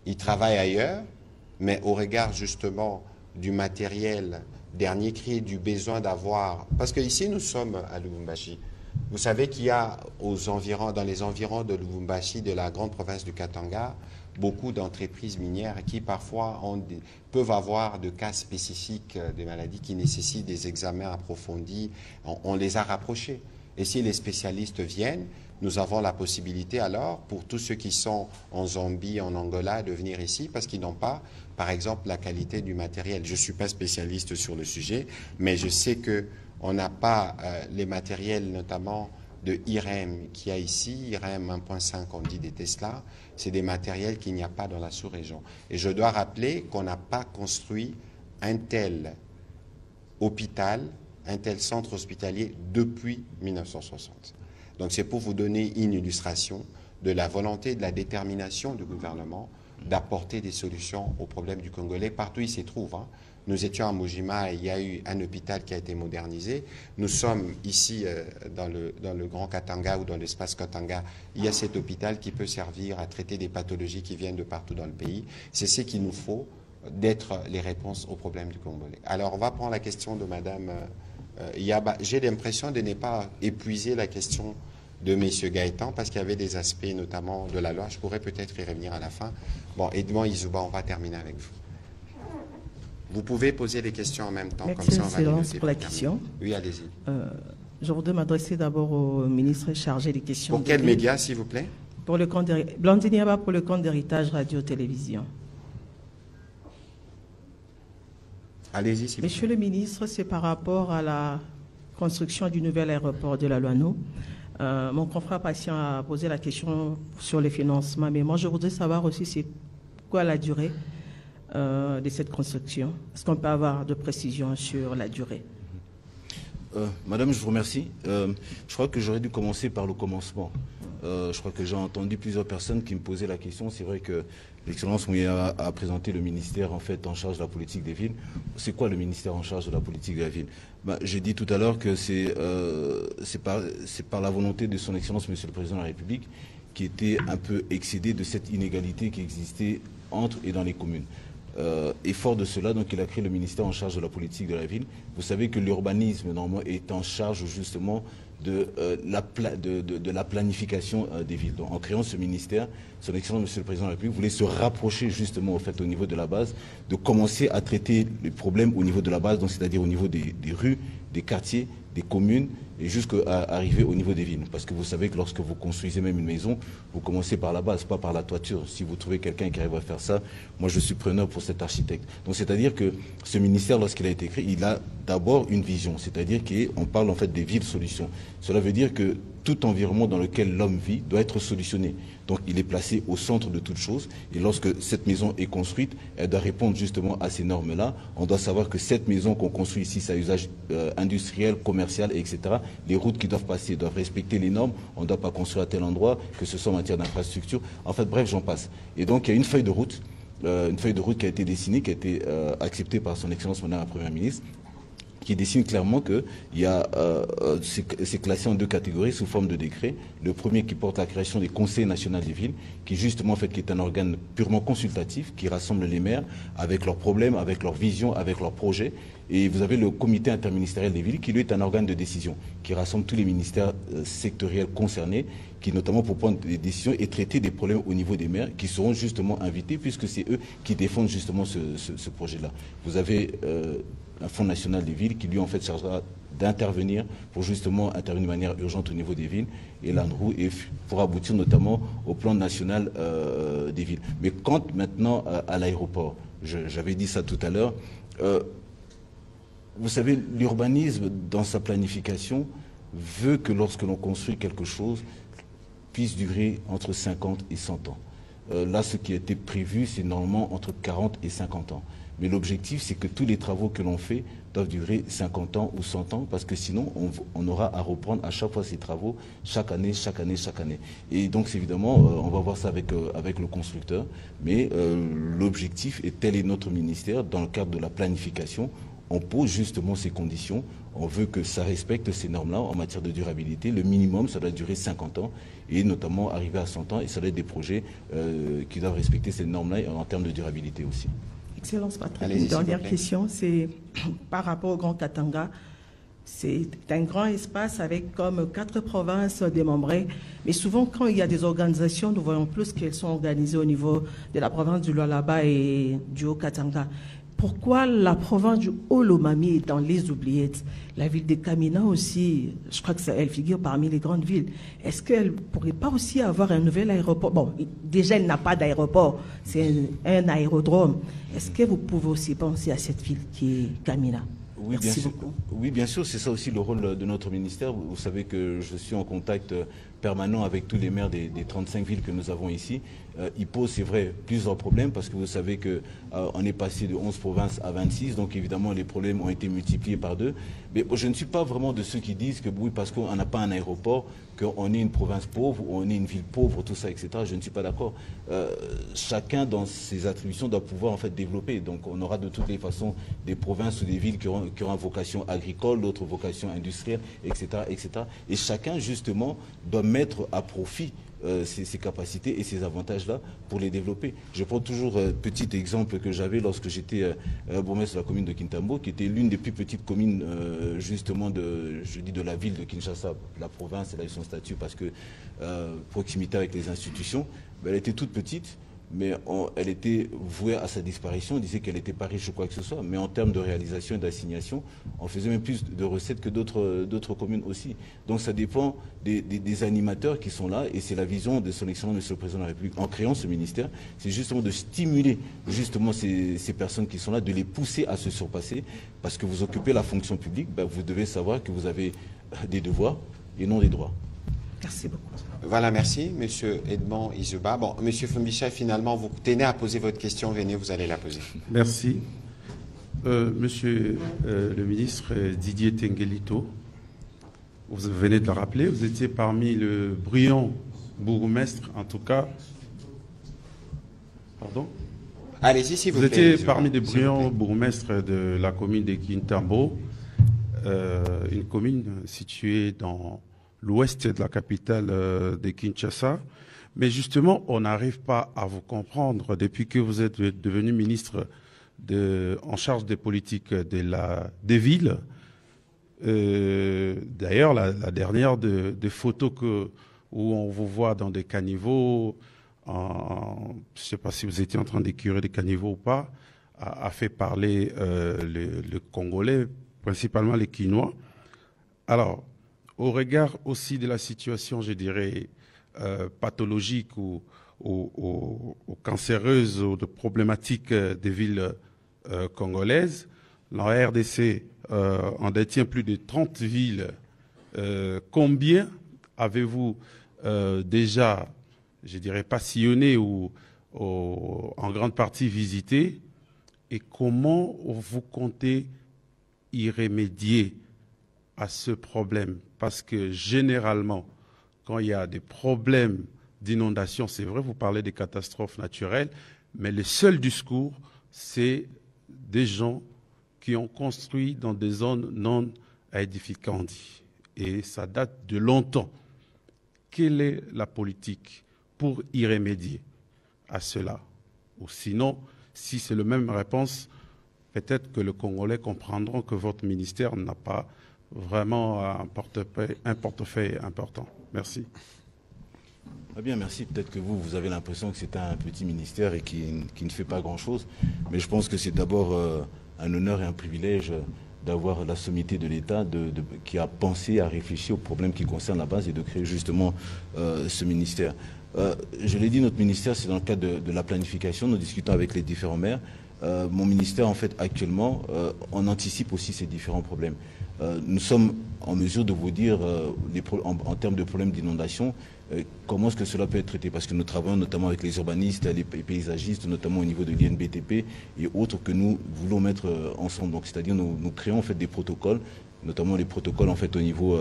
Speaker 4: Ils travaillent ailleurs, mais au regard justement du matériel dernier cri, du besoin d'avoir... Parce qu'ici, nous sommes à Lubumbashi. Vous savez qu'il y a dans les environs de Lubumbashi, de la grande province du Katanga, beaucoup d'entreprises minières qui parfois peuvent avoir de cas spécifiques de maladies qui nécessitent des examens approfondis. On les a rapprochés. Et si les spécialistes viennent, nous avons la possibilité alors, pour tous ceux qui sont en Zambie, en Angola, de venir ici parce qu'ils n'ont pas, par exemple, la qualité du matériel. Je ne suis pas spécialiste sur le sujet, mais je sais qu'on n'a pas les matériels, notamment de IREM qu'il y a ici, IREM 1.5, on dit des Tesla, c'est des matériels qu'il n'y a pas dans la sous-région. Et je dois rappeler qu'on n'a pas construit un tel hôpital, un tel centre hospitalier depuis 1960. Donc c'est pour vous donner une illustration de la volonté, de la détermination du gouvernement d'apporter des solutions aux problèmes du Congolais partout où il se trouve. Nous étions à Mojima et il y a eu un hôpital qui a été modernisé. Nous sommes ici dans le Grand Katanga ou dans l'espace Katanga. Il y a cet hôpital qui peut servir à traiter des pathologies qui viennent de partout dans le pays. C'est ce qu'il nous faut d'être les réponses aux problèmes du Congolais. Alors, on va prendre la question de Madame Yaba. J'ai l'impression de ne pas épuiser la question de M. Gaëtan, parce qu'il y avait des aspects, notamment de la loi. Je pourrais peut-être y revenir à la fin. Bon, Edmond Izouba, on va terminer avec vous. Vous pouvez poser les questions en même temps.
Speaker 9: Merci,
Speaker 4: comme ça, on va
Speaker 9: Excellence, pour la question.
Speaker 4: Oui, allez-y.
Speaker 9: Je voudrais m'adresser d'abord au ministre chargé des questions.
Speaker 4: Pour quel média, s'il vous plaît?
Speaker 9: Pour le compte Blandine Yaba, pour le compte d'héritage radio-télévision.
Speaker 4: Allez-y, s'il vous plaît.
Speaker 9: Monsieur le ministre, c'est par rapport à la construction du nouvel aéroport de la Loano. Mon confrère patient a posé la question sur les financements, mais moi je voudrais savoir aussi c'est quoi la durée de cette construction. Est-ce qu'on peut avoir de précisions sur la durée?
Speaker 1: Madame, je vous remercie. Je crois que j'aurais dû commencer par le commencement. Je crois que j'ai entendu plusieurs personnes qui me posaient la question. C'est vrai que l'Excellence Mouya a présenté le ministère en fait en charge de la politique des villes. C'est quoi le ministère en charge de la politique de la ville? J'ai dit tout à l'heure que c'est par la volonté de son Excellence Monsieur le Président de la République qui était un peu excédé de cette inégalité qui existait entre et dans les communes. Et fort de cela, donc, il a créé le ministère en charge de la politique de la ville. Vous savez que l'urbanisme, normalement, est en charge justement de la planification des villes. Donc, en créant ce ministère, son Excellence Monsieur le Président de la République voulait se rapprocher justement au fait au niveau de la base, de commencer à traiter les problèmes au niveau de la base, donc c'est-à-dire au niveau des rues, des quartiers, des communes, et jusqu'à arriver au niveau des villes. Parce que vous savez que lorsque vous construisez même une maison, vous commencez par la base, pas par la toiture. Si vous trouvez quelqu'un qui arrive à faire ça, moi je suis preneur pour cet architecte. Donc c'est-à-dire que ce ministère, lorsqu'il a été créé, il a d'abord une vision, c'est-à-dire qu'on parle en fait des villes solutions. Cela veut dire que tout environnement dans lequel l'homme vit doit être solutionné. Donc il est placé au centre de toute chose. Et lorsque cette maison est construite, elle doit répondre justement à ces normes-là. On doit savoir que cette maison qu'on construit ici, c'est à usage industriel, commercial, etc. Les routes qui doivent passer doivent respecter les normes. On ne doit pas construire à tel endroit, que ce soit en matière d'infrastructure. En fait, bref, j'en passe. Et donc il y a une feuille de route qui a été dessinée, qui a été acceptée par son Excellence Madame la Première ministre, qui dessine clairement que c'est classé en deux catégories sous forme de décret. Le premier qui porte la création des conseils nationaux des villes, qui justement en fait qui est un organe purement consultatif, qui rassemble les maires avec leurs problèmes, avec leurs visions, avec leurs projets. Et vous avez le comité interministériel des villes, qui lui est un organe de décision, qui rassemble tous les ministères sectoriels concernés, qui notamment pour prendre des décisions et traiter des problèmes au niveau des maires, qui seront justement invités, puisque c'est eux qui défendent justement ce projet-là. Vous avez un Fonds national des villes qui lui en fait chargera d'intervenir pour justement intervenir de manière urgente au niveau des villes et l'ANRU et pour aboutir notamment au plan national des villes. Mais quant maintenant à l'aéroport, j'avais dit ça tout à l'heure, vous savez, l'urbanisme dans sa planification veut que lorsque l'on construit quelque chose puisse durer entre 50 et 100 ans. Là, ce qui a été prévu, c'est normalement entre 40 et 50 ans. Mais l'objectif, c'est que tous les travaux que l'on fait doivent durer 50 ans ou 100 ans, parce que sinon, on aura à reprendre à chaque fois ces travaux, chaque année. Et donc, évidemment, on va voir ça avec le constructeur. Mais l'objectif, et tel est notre ministère, dans le cadre de la planification, on pose justement ces conditions. On veut que ça respecte ces normes-là en matière de durabilité. Le minimum, ça doit durer 50 ans, et notamment arriver à 100 ans, et ça doit être des projets qui doivent respecter ces normes-là en termes de durabilité aussi.
Speaker 9: Excellence Patrick, une dernière question, c'est par rapport au Grand Katanga. C'est un grand espace avec comme 4 provinces démembrées. Mais souvent, quand il y a des organisations, nous voyons plus qu'elles sont organisées au niveau de la province du Lualaba et du Haut-Katanga. Pourquoi la province du Haut-Lomami est dans les oubliettes? La ville de Kamina aussi, je crois qu'elle figure parmi les grandes villes. Est-ce qu'elle ne pourrait pas aussi avoir un nouvel aéroport? Bon, déjà, elle n'a pas d'aéroport, c'est un aérodrome. Est-ce que vous pouvez aussi penser à cette ville qui est Kamina?
Speaker 1: Oui, bien sûr, c'est ça aussi le rôle de notre ministère. Vous savez que je suis en contact permanent avec tous les maires des 35 villes que nous avons ici. Il pose, c'est vrai, plusieurs problèmes parce que vous savez qu'on est passé de 11 provinces à 26, donc évidemment les problèmes ont été multipliés par 2. Mais je ne suis pas vraiment de ceux qui disent que oui, parce qu'on n'a pas un aéroport, qu'on est une province pauvre, ou on est une ville pauvre, tout ça, etc. Je ne suis pas d'accord. Chacun dans ses attributions doit pouvoir en fait développer. Donc on aura de toutes les façons des provinces ou des villes qui auront vocation agricole, d'autres vocation industrielle, etc., etc. Et chacun justement doit mettre à profit ces capacités et ces avantages-là pour les développer. Je prends toujours un petit exemple que j'avais lorsque j'étais bourgmestre de la commune de Kintambo, qui était l'une des plus petites communes justement de la ville de Kinshasa. La province, elle a eu son statut parce que proximité avec les institutions, elle était toute petite. Mais elle était vouée à sa disparition. On disait qu'elle n'était pas riche ou quoi que ce soit. Mais en termes de réalisation et d'assignation, on faisait même plus de recettes que d'autres communes aussi. Donc ça dépend des animateurs qui sont là. Et c'est la vision de son excellence Monsieur le Président de la République en créant ce ministère. C'est justement de stimuler justement ces personnes qui sont là, de les pousser à se surpasser. Parce que vous occupez la fonction publique, vous devez savoir que vous avez des devoirs et non des droits.
Speaker 9: Merci beaucoup.
Speaker 4: Voilà, merci, Monsieur Edmond Izuba. Bon, Monsieur Fumbisha, finalement, vous tenez à poser votre question. Venez, vous allez la poser.
Speaker 10: Merci. Monsieur le ministre Didier Tengelito, vous venez de le rappeler, vous étiez parmi le brillant bourgmestre, en tout cas. Pardon?
Speaker 4: Allez-y, s'il vous plaît.
Speaker 10: Vous étiez parmi les brillants bourgmestres de la commune de Kintambo, une commune située dans l'ouest de la capitale de Kinshasa. Mais justement, on n'arrive pas à vous comprendre depuis que vous êtes devenu ministre en charge des politiques des villes. D'ailleurs, la dernière des photos où on vous voit dans des caniveaux, je ne sais pas si vous étiez en train d'écurer des caniveaux ou pas, a fait parler les Congolais, principalement les Quinois. Alors, au regard aussi de la situation, je dirais, pathologique ou cancéreuse ou de problématique des villes congolaises, la RDC en détient plus de 30 villes. Combien avez-vous déjà, je dirais, pas sillonné ou en grande partie visité, et comment vous comptez y remédier à ce problème? Parce que généralement, quand il y a des problèmes d'inondation, c'est vrai, vous parlez des catastrophes naturelles, mais le seul discours, c'est des gens qui ont construit dans des zones non édificantes. Et ça date de longtemps. Quelle est la politique pour y remédier à cela? Ou sinon, si c'est la même réponse, peut-être que les Congolais comprendront que votre ministère n'a pas vraiment un portefeuille important. Merci.
Speaker 1: Ah bien, merci. Peut-être que vous avez l'impression que c'est un petit ministère et qui ne fait pas grand-chose. Mais je pense que c'est d'abord un honneur et un privilège d'avoir la sommité de l'État qui a pensé, a réfléchi aux problèmes qui concernent la base et de créer justement ce ministère. Je l'ai dit, notre ministère, c'est dans le cadre de la planification. Nous discutons avec les différents maires. Mon ministère, en fait, actuellement, on anticipe aussi ces différents problèmes. Nous sommes en mesure de vous dire, en termes de problèmes d'inondation, comment est-ce que cela peut être traité. Parce que nous travaillons notamment avec les urbanistes, les paysagistes, notamment au niveau de l'INBTP et autres que nous voulons mettre ensemble. Donc, c'est-à-dire nous créons en fait des protocoles, notamment les protocoles en fait au niveau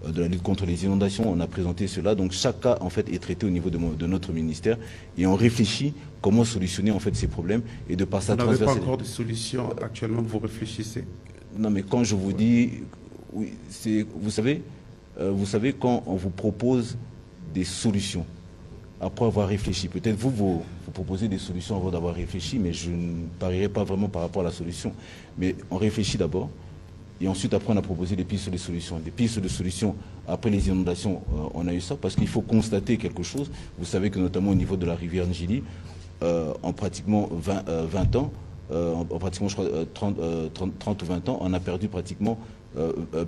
Speaker 1: de la lutte contre les inondations. On a présenté cela. Donc, chaque cas en fait est traité au niveau de notre ministère et on réfléchit comment solutionner en fait ces problèmes et de par ça
Speaker 10: transverser. Vous n'avez pas encore de solution actuellement, vous réfléchissez?
Speaker 1: Non, mais quand je vous dis, oui, vous savez, quand on vous propose des solutions, après avoir réfléchi, peut-être vous proposez des solutions avant d'avoir réfléchi, mais je ne parierai pas vraiment par rapport à la solution. Mais on réfléchit d'abord, et ensuite après on a proposé des pistes de solutions. Des pistes de solutions, après les inondations, on a eu ça, parce qu'il faut constater quelque chose. Vous savez que notamment au niveau de la rivière Njili, en pratiquement 20 ans, en pratiquement, je crois, 30 ou 20 ans, on a perdu pratiquement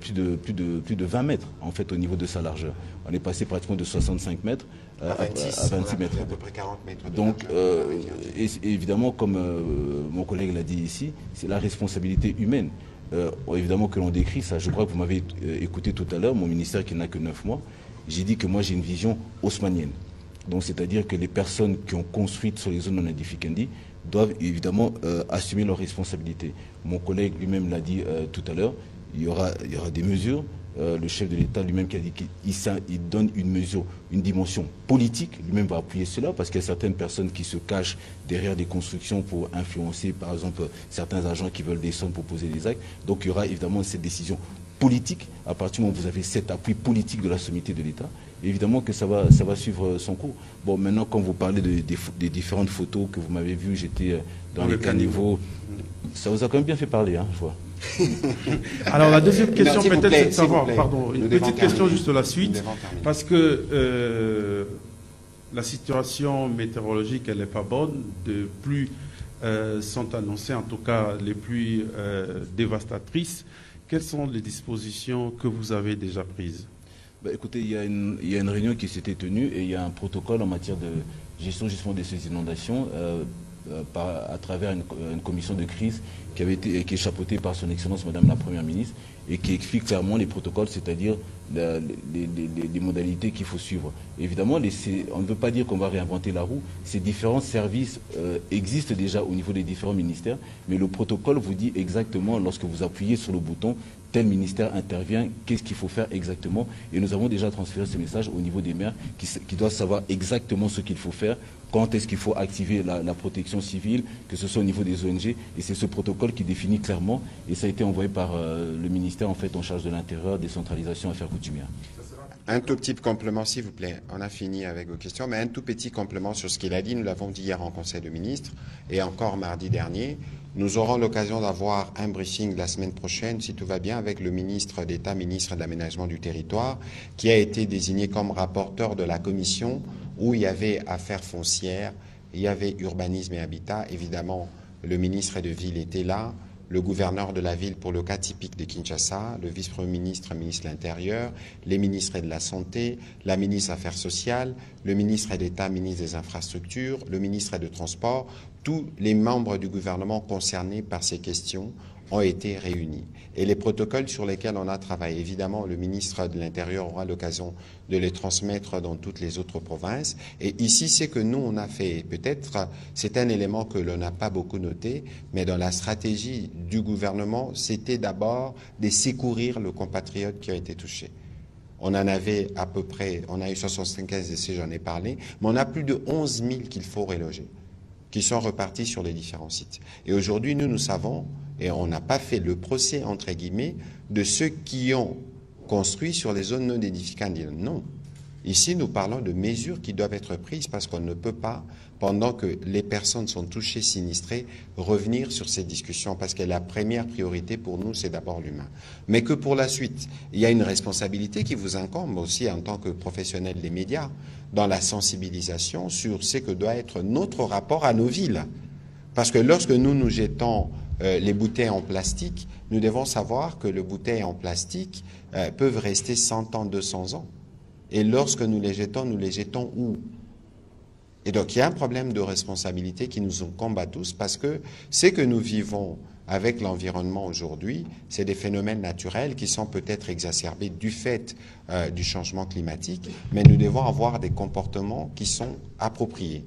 Speaker 1: plus de 20 mètres, en fait, au niveau de sa largeur. On est passé pratiquement de 65 mètres à 26 mètres.
Speaker 4: À peu près 40 mètres.
Speaker 1: Donc, et évidemment, comme mon collègue l'a dit ici, c'est la responsabilité humaine. Évidemment que l'on décrit ça. Je crois que vous m'avez écouté tout à l'heure, mon ministère qui n'a que 9 mois. J'ai dit que moi, j'ai une vision haussmannienne. Donc, c'est-à-dire que les personnes qui ont construit sur les zones non édificantes doivent évidemment assumer leurs responsabilités. Mon collègue lui-même l'a dit tout à l'heure, il y aura des mesures. Le chef de l'État lui-même qui a dit qu'il donne une mesure, une dimension politique, lui-même va appuyer cela, parce qu'il y a certaines personnes qui se cachent derrière des constructions pour influencer, par exemple, certains agents qui veulent des sommes pour poser des actes. Donc il y aura évidemment cette décision politique, à partir du moment où vous avez cet appui politique de la sommité de l'État. évidemment que ça va suivre son cours. Bon, maintenant, quand vous parlez des différentes photos que vous m'avez vues, j'étais dans les caniveaux, ça vous a quand même bien fait parler, hein, je vois.
Speaker 10: Alors la deuxième question peut-être c'est de savoir,
Speaker 4: pardon,
Speaker 10: une petite question juste la suite, parce que la situation météorologique elle n'est pas bonne, de pluies sont annoncées, en tout cas les pluies dévastatrices. Quelles sont les dispositions que vous avez déjà prises?
Speaker 1: Écoutez, il y a une réunion qui s'était tenue et il y a un protocole en matière de gestion justement de ces inondations à travers une commission de crise qui est chapeautée par son Excellence Madame la Première ministre et qui explique clairement les protocoles, c'est-à-dire les modalités qu'il faut suivre. Évidemment, on ne veut pas dire qu'on va réinventer la roue. Ces différents services existent déjà au niveau des différents ministères, mais le protocole vous dit exactement, lorsque vous appuyez sur le bouton, tel ministère intervient, qu'est-ce qu'il faut faire exactement. Et nous avons déjà transféré ce message au niveau des maires qui doivent savoir exactement ce qu'il faut faire, quand est-ce qu'il faut activer la protection civile, que ce soit au niveau des ONG. Et c'est ce protocole qui définit clairement, et ça a été envoyé par le ministère en fait en charge de l'Intérieur, décentralisation, affaires coutumières.
Speaker 4: Un tout petit complément, s'il vous plaît. On a fini avec vos questions, mais un tout petit complément sur ce qu'il a dit. Nous l'avons dit hier en Conseil de ministres et encore mardi dernier. Nous aurons l'occasion d'avoir un briefing la semaine prochaine, si tout va bien, avec le ministre d'État, ministre de l'Aménagement du Territoire, qui a été désigné comme rapporteur de la commission où il y avait affaires foncières, il y avait urbanisme et habitat. Évidemment, le ministre de Ville était là, le gouverneur de la ville pour le cas typique de Kinshasa, le vice-premier ministre, ministre de l'Intérieur, les ministres de la Santé, la ministre des Affaires sociales, le ministre d'État, ministre des Infrastructures, le ministre des Transports. Tous les membres du gouvernement concernés par ces questions ont été réunis. Et les protocoles sur lesquels on a travaillé, évidemment, le ministre de l'Intérieur aura l'occasion de les transmettre dans toutes les autres provinces. Et ici, c'est que nous, on a fait, peut-être, c'est un élément que l'on n'a pas beaucoup noté, mais dans la stratégie du gouvernement, c'était d'abord de secourir le compatriote qui a été touché. On en avait à peu près, on a eu 75 décès, j'en ai parlé, mais on a plus de 11 000 qu'il faut reloger, qui sont repartis sur les différents sites. Et aujourd'hui, nous savons, et on n'a pas fait le procès, entre guillemets, de ceux qui ont construit sur les zones non édificantes. Non. Ici, nous parlons de mesures qui doivent être prises parce qu'on ne peut pas, pendant que les personnes sont touchées, sinistrées, revenir sur ces discussions parce que la première priorité pour nous, c'est d'abord l'humain. Mais que pour la suite, il y a une responsabilité qui vous incombe aussi en tant que professionnel des médias dans la sensibilisation sur ce que doit être notre rapport à nos villes. Parce que lorsque nous jetons les bouteilles en plastique, nous devons savoir que les bouteilles en plastique peuvent rester 100 ans, 200 ans. Et lorsque nous les jetons où? Et donc il y a un problème de responsabilité qui nous incombe à tous parce que ce que nous vivons avec l'environnement aujourd'hui, c'est des phénomènes naturels qui sont peut-être exacerbés du fait du changement climatique, mais nous devons avoir des comportements qui sont appropriés.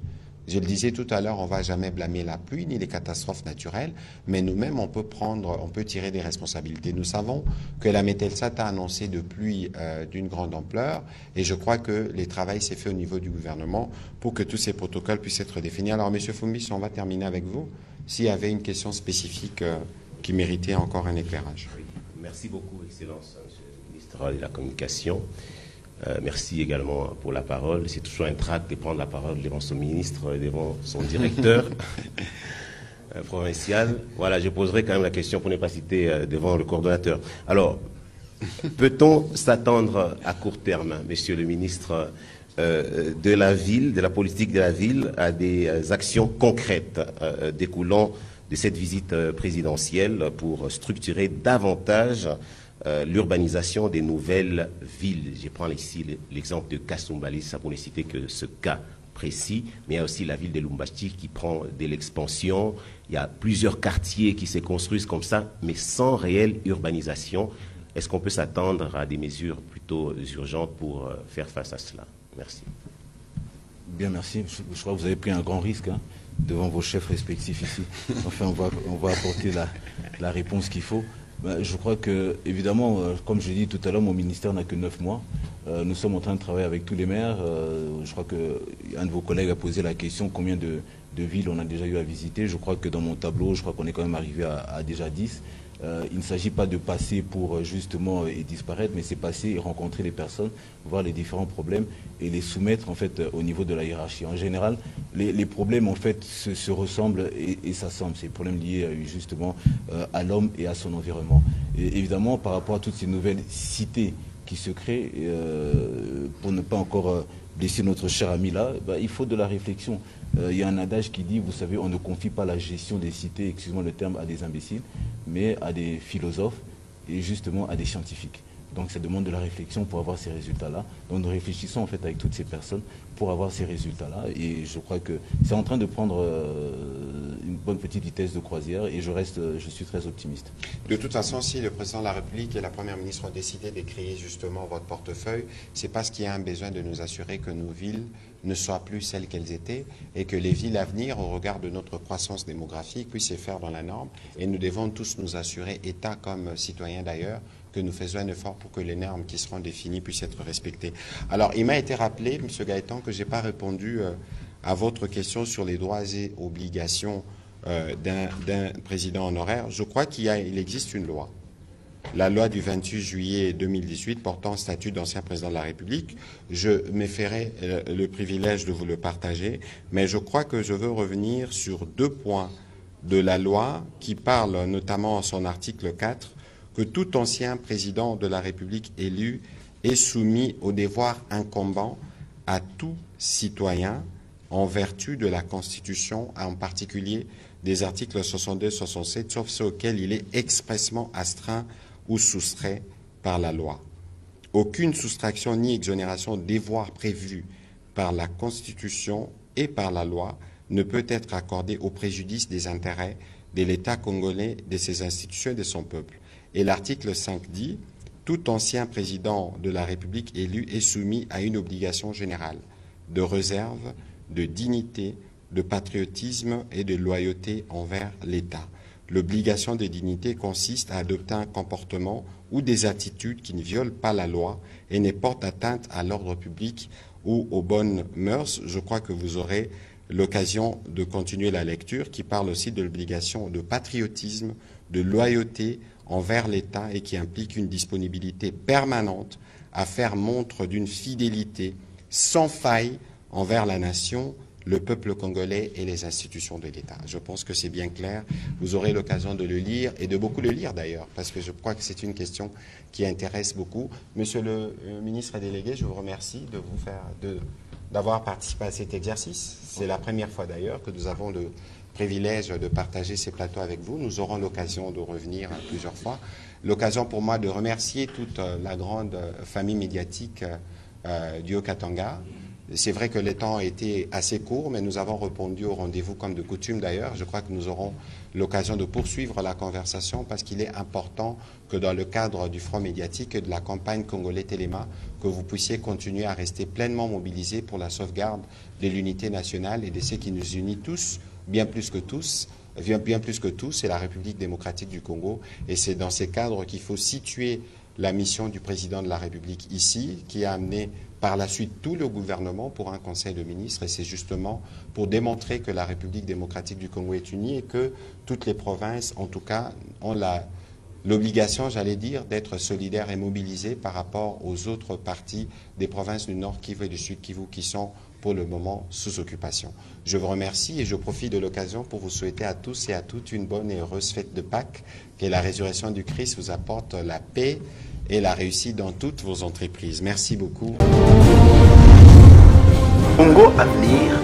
Speaker 4: Je le disais tout à l'heure, on ne va jamais blâmer la pluie ni les catastrophes naturelles, mais nous-mêmes, on peut tirer des responsabilités. Nous savons que la Mételsat a annoncé de pluies d'une grande ampleur, et je crois que le travail s'est fait au niveau du gouvernement pour que tous ces protocoles puissent être définis. Alors, M. Fumbis, on va terminer avec vous, s'il y avait une question spécifique qui méritait encore un éclairage.
Speaker 11: Oui. Merci beaucoup, Excellence, M. le ministre de la Communication. Merci également pour la parole. C'est toujours un trac de prendre la parole devant son ministre, devant son directeur provincial. Voilà, je poserai quand même la question pour ne pas citer devant le coordonnateur. Alors, peut-on s'attendre à court terme, monsieur le ministre, de la ville, de la politique de la ville, à des actions concrètes découlant de cette visite présidentielle pour structurer davantage l'urbanisation des nouvelles villes? Je prends ici l'exemple de Kasumbalesa, ça pour ne citer que ce cas précis, mais il y a aussi la ville de Lubumbashi qui prend de l'expansion. Il y a plusieurs quartiers qui se construisent comme ça, mais sans réelle urbanisation. Est-ce qu'on peut s'attendre à des mesures plutôt urgentes pour faire face à cela? Merci.
Speaker 1: Bien, merci. Je crois que vous avez pris un grand risque devant vos chefs respectifs ici. Enfin, on va apporter la réponse qu'il faut. Je crois que, évidemment, comme je l'ai dit tout à l'heure, mon ministère n'a que 9 mois. Nous sommes en train de travailler avec tous les maires. Je crois qu'un de vos collègues a posé la question combien de villes on a déjà eu à visiter. Je crois que dans mon tableau, je crois qu'on est quand même arrivé à déjà 10. Il ne s'agit pas de passer pour justement et disparaître, mais c'est passer et rencontrer les personnes, voir les différents problèmes et les soumettre en fait au niveau de la hiérarchie. En général, les problèmes en fait se ressemblent et s'assemblent. C'est des problèmes liés justement à l'homme et à son environnement. Et évidemment, par rapport à toutes ces nouvelles cités qui se créent, pour ne pas encore blesser notre cher ami là, il faut de la réflexion. Il y a un adage qui dit, vous savez, on ne confie pas la gestion des cités, excusez-moi le terme, à des imbéciles, mais à des philosophes et justement à des scientifiques. Donc ça demande de la réflexion pour avoir ces résultats-là. Donc nous réfléchissons en fait avec toutes ces personnes pour avoir ces résultats-là. Et je crois que c'est en train de prendre une bonne petite vitesse de croisière et je suis très optimiste.
Speaker 4: De toute façon, si le président de la République et la première ministre ont décidé de créer justement votre portefeuille, c'est parce qu'il y a un besoin de nous assurer que nos villes ne soient plus celles qu'elles étaient et que les villes à venir, au regard de notre croissance démographique, puissent se faire dans la norme. Et nous devons tous nous assurer, État comme citoyens d'ailleurs, que nous faisons un effort pour que les normes qui seront définies puissent être respectées. Alors, il m'a été rappelé, M. Gaëtan, que je n'ai pas répondu à votre question sur les droits et obligations d'un président honoraire. Je crois qu'il existe une loi. La loi du 28 juillet 2018 portant statut d'ancien président de la République. Je me ferai le privilège de vous le partager, mais je crois que je veux revenir sur 2 points de la loi qui parlent notamment en son article 4 que tout ancien président de la République élu est soumis aux devoirs incombants à tout citoyen en vertu de la Constitution, en particulier des articles 62-67, sauf ceux auxquels il est expressément astreint ou soustrait par la loi. Aucune soustraction ni exonération des devoirs prévus par la Constitution et par la loi ne peut être accordée au préjudice des intérêts de l'État congolais, de ses institutions et de son peuple. Et l'article 5 dit « Tout ancien président de la République élu est soumis à une obligation générale de réserve, de dignité, de patriotisme et de loyauté envers l'État. L'obligation de dignité consiste à adopter un comportement ou des attitudes qui ne violent pas la loi et ne portent atteinte à l'ordre public ou aux bonnes mœurs. » Je crois que vous aurez l'occasion de continuer la lecture qui parle aussi de l'obligation de patriotisme, de loyauté envers l'État et qui implique une disponibilité permanente à faire montre d'une fidélité sans faille envers la nation, le peuple congolais et les institutions de l'État. Je pense que c'est bien clair. Vous aurez l'occasion de le lire et de beaucoup le lire d'ailleurs, parce que je crois que c'est une question qui intéresse beaucoup. Monsieur le ministre délégué, je vous remercie d'avoir participé à cet exercice. C'est la première fois d'ailleurs que nous avons le privilège de partager ces plateaux avec vous. Nous aurons l'occasion de revenir plusieurs fois. L'occasion pour moi de remercier toute la grande famille médiatique du Haut-Katanga. C'est vrai que le temps a été assez court, mais nous avons répondu au rendez-vous comme de coutume d'ailleurs. Je crois que nous aurons l'occasion de poursuivre la conversation parce qu'il est important que dans le cadre du front médiatique et de la campagne Congolais Téléma, que vous puissiez continuer à rester pleinement mobilisés pour la sauvegarde de l'unité nationale et de ce qui nous unit tous, bien plus que tous, c'est la République démocratique du Congo. Et c'est dans ces cadres qu'il faut situer la mission du président de la République ici, qui a amené par la suite tout le gouvernement pour un conseil de ministres. Et c'est justement pour démontrer que la République démocratique du Congo est unie et que toutes les provinces, en tout cas, ont l'obligation, j'allais dire, d'être solidaires et mobilisées par rapport aux autres parties des provinces du Nord Kivu et du Sud Kivu qui sont pour le moment sous occupation. Je vous remercie et je profite de l'occasion pour vous souhaiter à tous et à toutes une bonne et heureuse fête de Pâques, que la résurrection du Christ vous apporte la paix et la réussite dans toutes vos entreprises. Merci beaucoup.
Speaker 12: Congo Avenir.